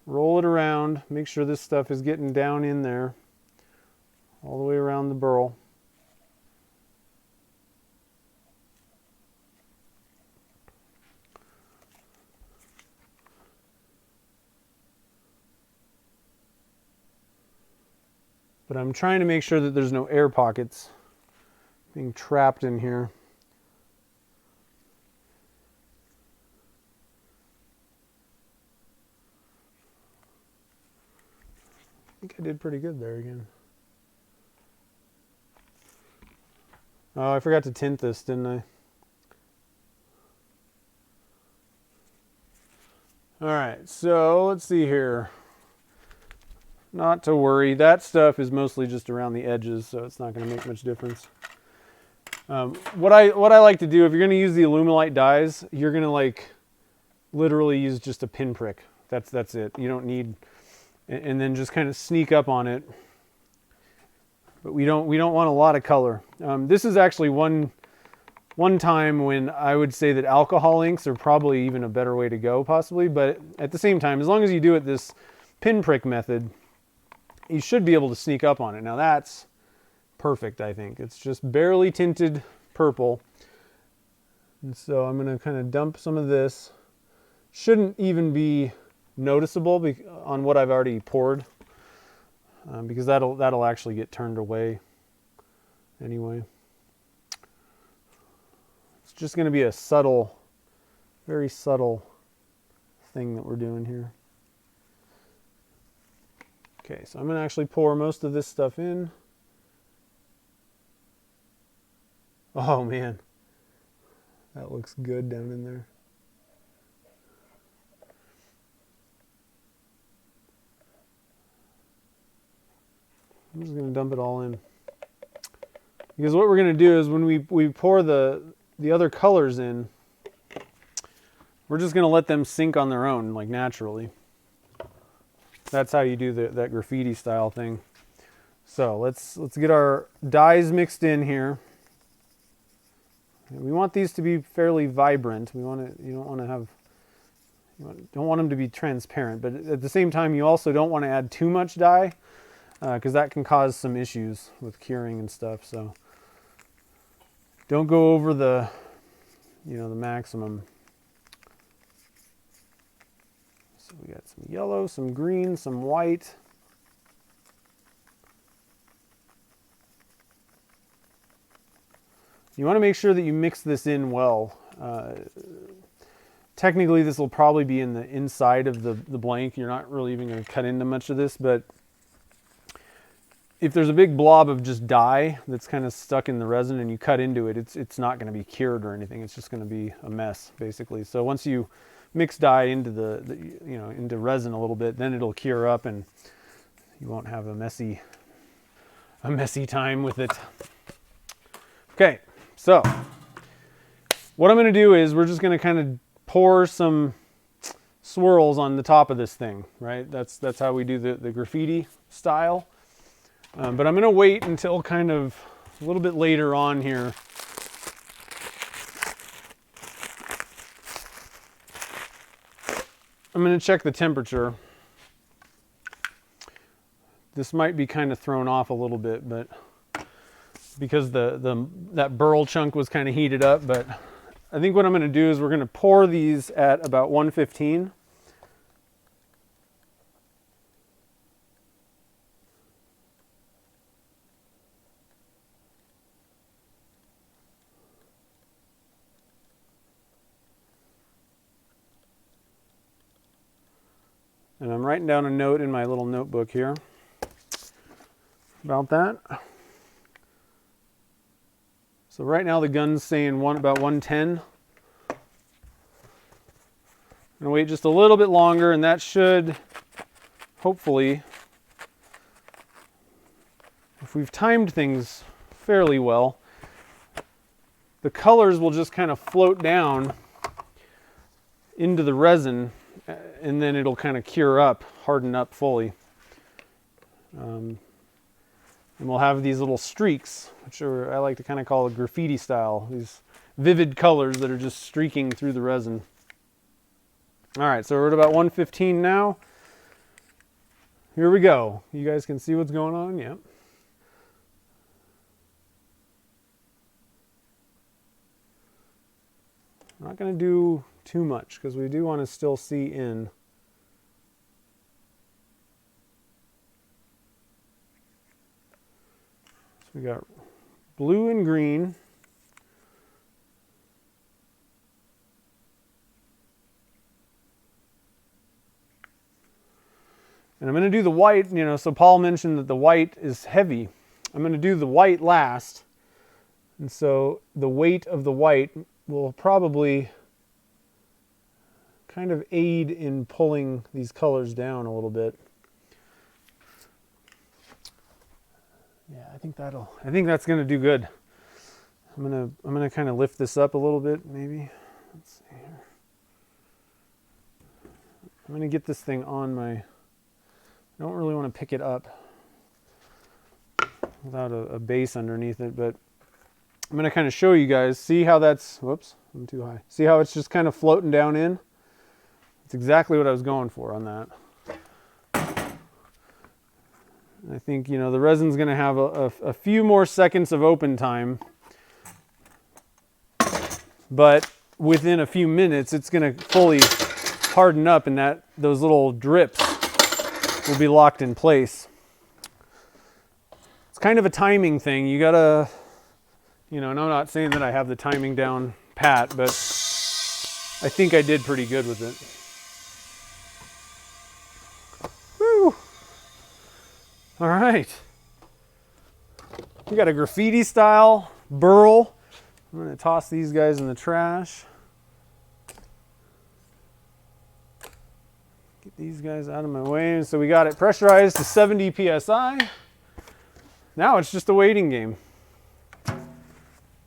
roll it around, make sure this stuff is getting down in there all the way around the burl. But I'm trying to make sure that there's no air pockets being trapped in here. I think I did pretty good there again. Oh, I forgot to tint this, didn't I? All right, so let's see here. Not to worry, that stuff is mostly just around the edges, so it's not going to make much difference. What I like to do, if you're going to use the Alumilite dyes, you're going to like literally use just a pinprick. That's it. You don't need, and then just kind of sneak up on it. But we don't want a lot of color. This is actually one time when I would say that alcohol inks are probably even a better way to go, possibly. But at the same time, as long as you do it this pinprick method, you should be able to sneak up on it. Now that's perfect, I think. It's just barely tinted purple. And so I'm going to kind of dump some of this. Shouldn't even be noticeable on what I've already poured, because that'll actually get turned away anyway. It's just going to be a subtle, very subtle thing that we're doing here. Okay, so I'm going to actually pour most of this stuff in. Oh man, that looks good down in there. I'm just going to dump it all in. Because what we're going to do is when we pour the other colors in, We're just going to let them sink on their own, like naturally. That's how you do that graffiti style thing. So let's get our dyes mixed in here. We want these to be fairly vibrant. We want to, you don't want to have, don't want them to be transparent, but at the same time, you also don't want to add too much dye because that can cause some issues with curing and stuff. So don't go over the, the maximum. So we got some yellow, some green, some white. You want to make sure that you mix this in well. Technically, this will probably be in the inside of the blank. You're not really even going to cut into much of this, but if there's a big blob of just dye that's kind of stuck in the resin and you cut into it, it's not going to be cured or anything. It's just going to be a mess, basically. So once you mix dye into into resin a little bit, then it'll cure up and you won't have a messy time with it. Okay. So what I'm going to do is we're just going to kind of pour some swirls on the top of this thing, right? That's how we do the graffiti style. But I'm going to wait until kind of a little bit later on here. I'm going to check the temperature. This might be kind of thrown off a little bit, but because that burl chunk was kind of heated up, but I think what I'm going to do is we're going to pour these at about 115. And I'm writing down a note in my little notebook here about that. So right now the gun's saying about 110. I'm gonna wait just a little bit longer, and that should, hopefully, if we've timed things fairly well, the colors will just kind of float down into the resin, and then it'll kind of cure up, harden up fully. And we'll have these little streaks, which I like to kind of call a graffiti style. These vivid colors that are just streaking through the resin. All right, so we're at about 115 now. Here we go. You guys can see what's going on? Yep. I'm not going to do too much because we do want to still see in. So we got blue and green. And I'm going to do the white, so Paul mentioned that the white is heavy. I'm going to do the white last. And so the weight of the white will probably kind of aid in pulling these colors down a little bit. Yeah, I think that's going to do good. I'm going to kind of lift this up a little bit, maybe. Let's see here. I'm going to get this thing on my, I don't really want to pick it up without a base underneath it, but I'm going to kind of show you guys, see how that's, whoops, I'm too high. See how it's just kind of floating down in? It's exactly what I was going for on that. I think, the resin's going to have a few more seconds of open time, but within a few minutes, it's going to fully harden up, and those little drips will be locked in place. It's kind of a timing thing. You gotta, and I'm not saying that I have the timing down pat, but I think I did pretty good with it. Woo! All right. We got a graffiti style burl. I'm going to toss these guys in the trash. Get these guys out of my way. So we got it pressurized to 70 psi. Now it's just a waiting game.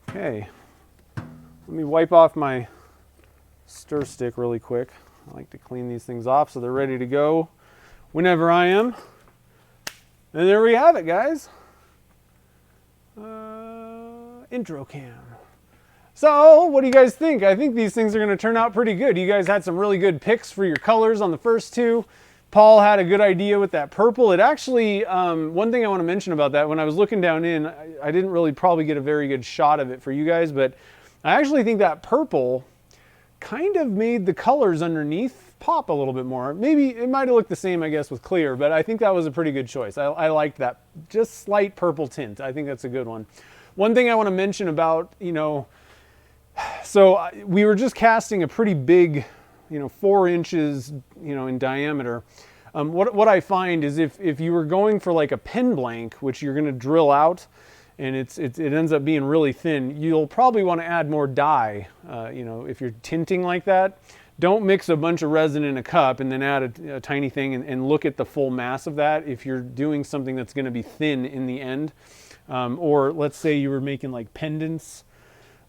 Okay. Let me wipe off my stir stick really quick. I like to clean these things off so they're ready to go whenever I am. And there we have it, guys. Intro cam. So, what do you guys think? I think these things are going to turn out pretty good. You guys had some really good picks for your colors on the first two. Paul had a good idea with that purple. It actually, one thing I want to mention about that, when I was looking down in, I didn't really probably get a very good shot of it for you guys, but I actually think that purple kind of made the colors underneath pop a little bit more. Maybe it might have looked the same, I guess, with clear, but I think that was a pretty good choice. I liked that just slight purple tint. I think that's a good one. One thing I want to mention about, so we were just casting a pretty big, 4 inches, in diameter. What I find is if you were going for like a pen blank, which you're going to drill out, and it ends up being really thin, you'll probably want to add more dye. If you're tinting like that, don't mix a bunch of resin in a cup and then add a tiny thing and look at the full mass of that. If you're doing something that's going to be thin in the end, or let's say you were making like pendants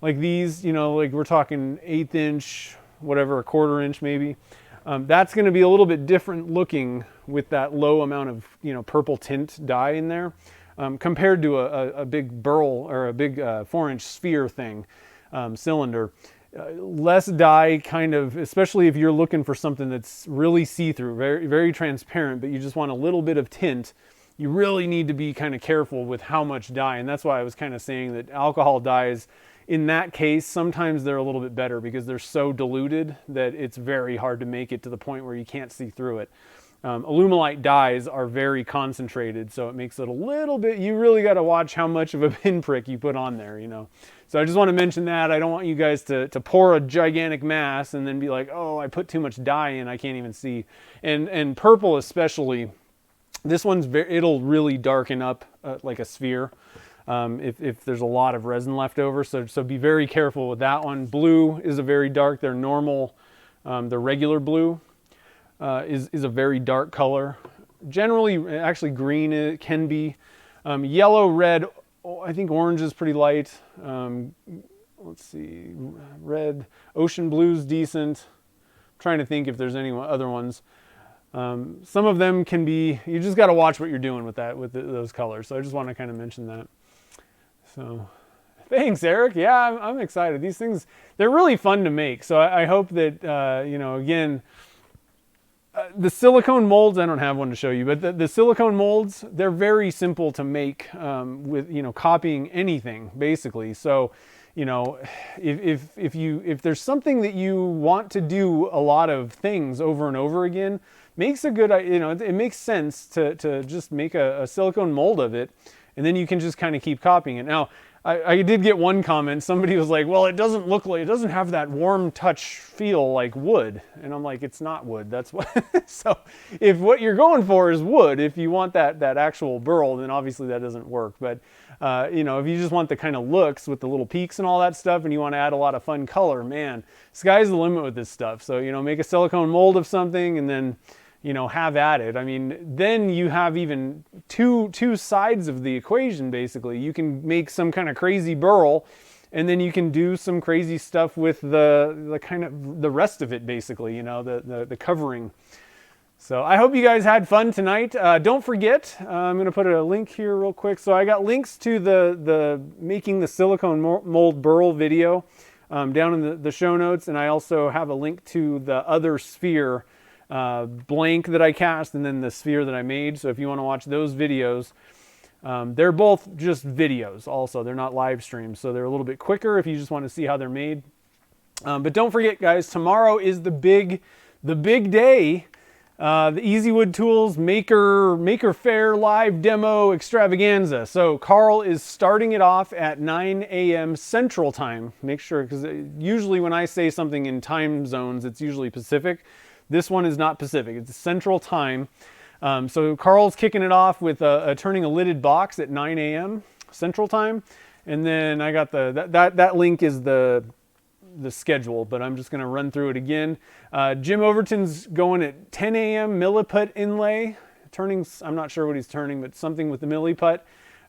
like these, like we're talking 1/8 inch, whatever, a 1/4 inch maybe. That's going to be a little bit different looking with that low amount of purple tint dye in there. Compared to a big burl or a big 4-inch sphere thing, cylinder. Less dye kind of, especially if you're looking for something that's really see-through, very, very transparent, but you just want a little bit of tint, you really need to be kind of careful with how much dye. And that's why I was kind of saying that alcohol dyes, in that case, sometimes they're a little bit better because they're so diluted that it's very hard to make it to the point where you can't see through it. Alumilite dyes are very concentrated, so it makes it a little bit, you really got to watch how much of a pinprick you put on there, So I just want to mention that. I don't want you guys to pour a gigantic mass and then be like, oh, I put too much dye in, I can't even see. And purple especially, this one's it'll really darken up like a sphere if there's a lot of resin left over, so be very careful with that one. Blue is a very dark, their normal, the regular blue. Is a very dark color. Generally, actually green it can be. Yellow, red, I think orange is pretty light. Let's see, red, ocean blue's decent. I'm trying to think if there's any other ones. Some of them can be, you just got to watch what you're doing with that, with those colors. So I just want to kind of mention that. So thanks, Eric. Yeah, I'm excited. These things, they're really fun to make. So I hope that, again, the silicone molds, I don't have one to show you, but the silicone molds, they're very simple to make with, copying anything, basically. So, if there's something that you want to do a lot of things over and over again, makes a good, it makes sense to just make a silicone mold of it, and then you can just kind of keep copying it. Now, I did get one comment. Somebody was like, well, it doesn't have that warm touch feel like wood. And I'm like, it's not wood. That's what, so if what you're going for is wood, if you want that actual burl, then obviously that doesn't work. But, if you just want the kind of looks with the little peaks and all that stuff, and you want to add a lot of fun color, man, sky's the limit with this stuff. So, make a silicone mold of something and then, have at it. I mean, then you have even two sides of the equation, basically. You can make some kind of crazy burl, and then you can do some crazy stuff with the kind of the rest of it, basically, the covering. So I hope you guys had fun tonight. Don't forget, I'm going to put a link here real quick. So I got links to the making the silicone mold burl video down in the show notes, and I also have a link to the other sphere blank that I cast and then the sphere that I made. So if you want to watch those videos, they're both just videos also. They're not live streams, so they're a little bit quicker if you just want to see how they're made. But don't forget, guys, tomorrow is the big day. The Easy Wood Tools Maker Faire live demo extravaganza. So Carl is starting it off at 9 a.m. Central Time. Make sure, because usually when I say something in time zones, it's usually Pacific. This one is not Pacific, it's Central Time. So Carl's kicking it off with turning a lidded box at 9 a.m. Central Time. And then I got that link is the schedule, but I'm just going to run through it again. Jim Overton's going at 10 a.m. milliput inlay. Turning, I'm not sure what he's turning, but something with the milliput.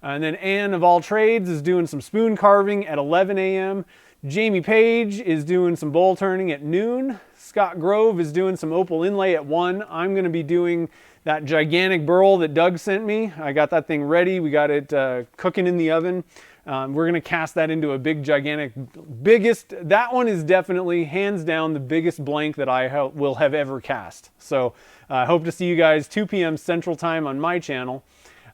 And then Ann of All Trades is doing some spoon carving at 11 a.m. Jamie Page is doing some bowl turning at noon. Scott Grove is doing some opal inlay at 1. I'm going to be doing that gigantic burl that Doug sent me. I got that thing ready. We got it cooking in the oven. We're going to cast that into a big, gigantic, biggest. That one is definitely, hands down, the biggest blank that I will have ever cast. So I hope to see you guys 2 p.m. Central Time on my channel.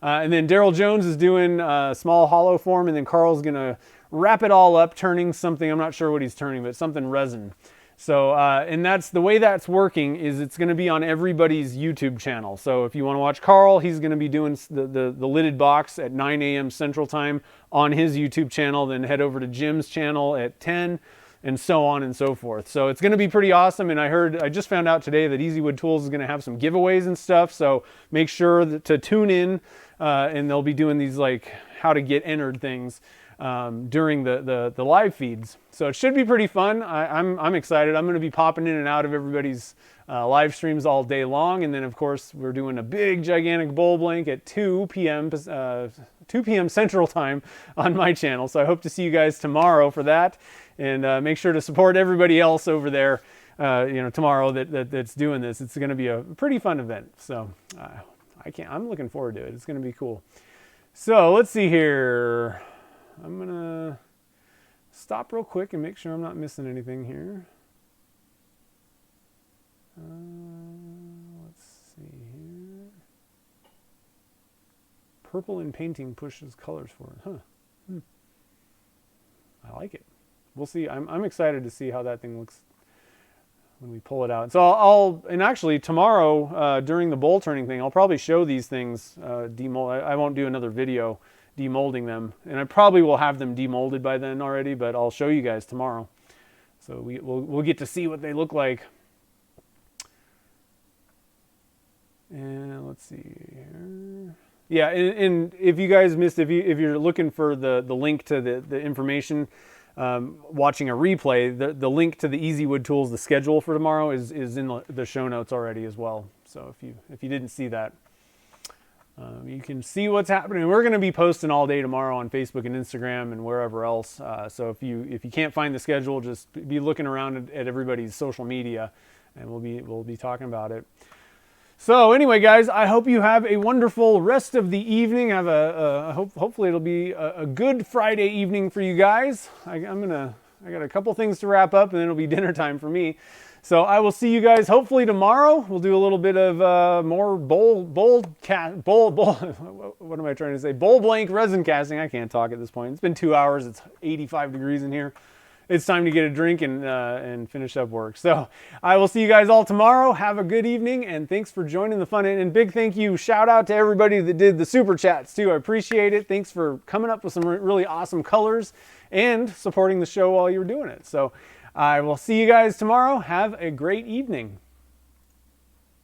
And then Daryl Jones is doing small hollow form, and then Carl's going to wrap it all up, turning something, I'm not sure what he's turning, but something resin. So, and that's the way that's working, is it's going to be on everybody's YouTube channel. So if you want to watch Carl, he's going to be doing the lidded box at 9 a.m. Central Time on his YouTube channel. Then head over to Jim's channel at 10, and so on and so forth. So it's going to be pretty awesome. And I just found out today that Easy Wood Tools is going to have some giveaways and stuff. So make sure to tune in, and they'll be doing these like how to get entered things during the live feeds. So it should be pretty fun. I'm excited. I'm going to be popping in and out of everybody's live streams all day long. And then of course we're doing a big gigantic bowl blank at 2 p.m. Central Time on my channel. So I hope to see you guys tomorrow for that. And make sure to support everybody else over there, tomorrow that's doing this. It's going to be a pretty fun event. So I'm looking forward to it. It's going to be cool. So let's see here. I'm going to stop real quick and make sure I'm not missing anything here. Let's see here. Purple in painting pushes colors forward. Huh. I like it. We'll see. I'm excited to see how that thing looks when we pull it out. So and actually tomorrow during the bowl turning thing, I'll probably show these things demold. I won't do another video demolding them, and I probably will have them demolded by then already, but I'll show you guys tomorrow. So we'll get to see what they look like. And let's see here. Yeah, and if you guys missed, if you're looking for the link to the information, watching a replay, the link to the Easy Wood Tools, the schedule for tomorrow is in the show notes already as well. So if you didn't see that, you can see what's happening. We're going to be posting all day tomorrow on Facebook and Instagram and wherever else. So if you can't find the schedule, just be looking around at everybody's social media, and we'll be talking about it. So anyway, guys, I hope you have a wonderful rest of the evening. Hopefully it'll be a good Friday evening for you guys. I got a couple things to wrap up, and then it'll be dinner time for me. So I will see you guys hopefully tomorrow. We'll do a little bit of more bowl what am I trying to say? Bowl blank resin casting. I can't talk at this point. It's been 2 hours. It's 85 degrees in here. It's time to get a drink and finish up work. So I will see you guys all tomorrow. Have a good evening, and thanks for joining the fun. And big thank you, shout out to everybody that did the super chats too. I appreciate it. Thanks for coming up with some really awesome colors and supporting the show while you were doing it. So I will see you guys tomorrow. Have a great evening.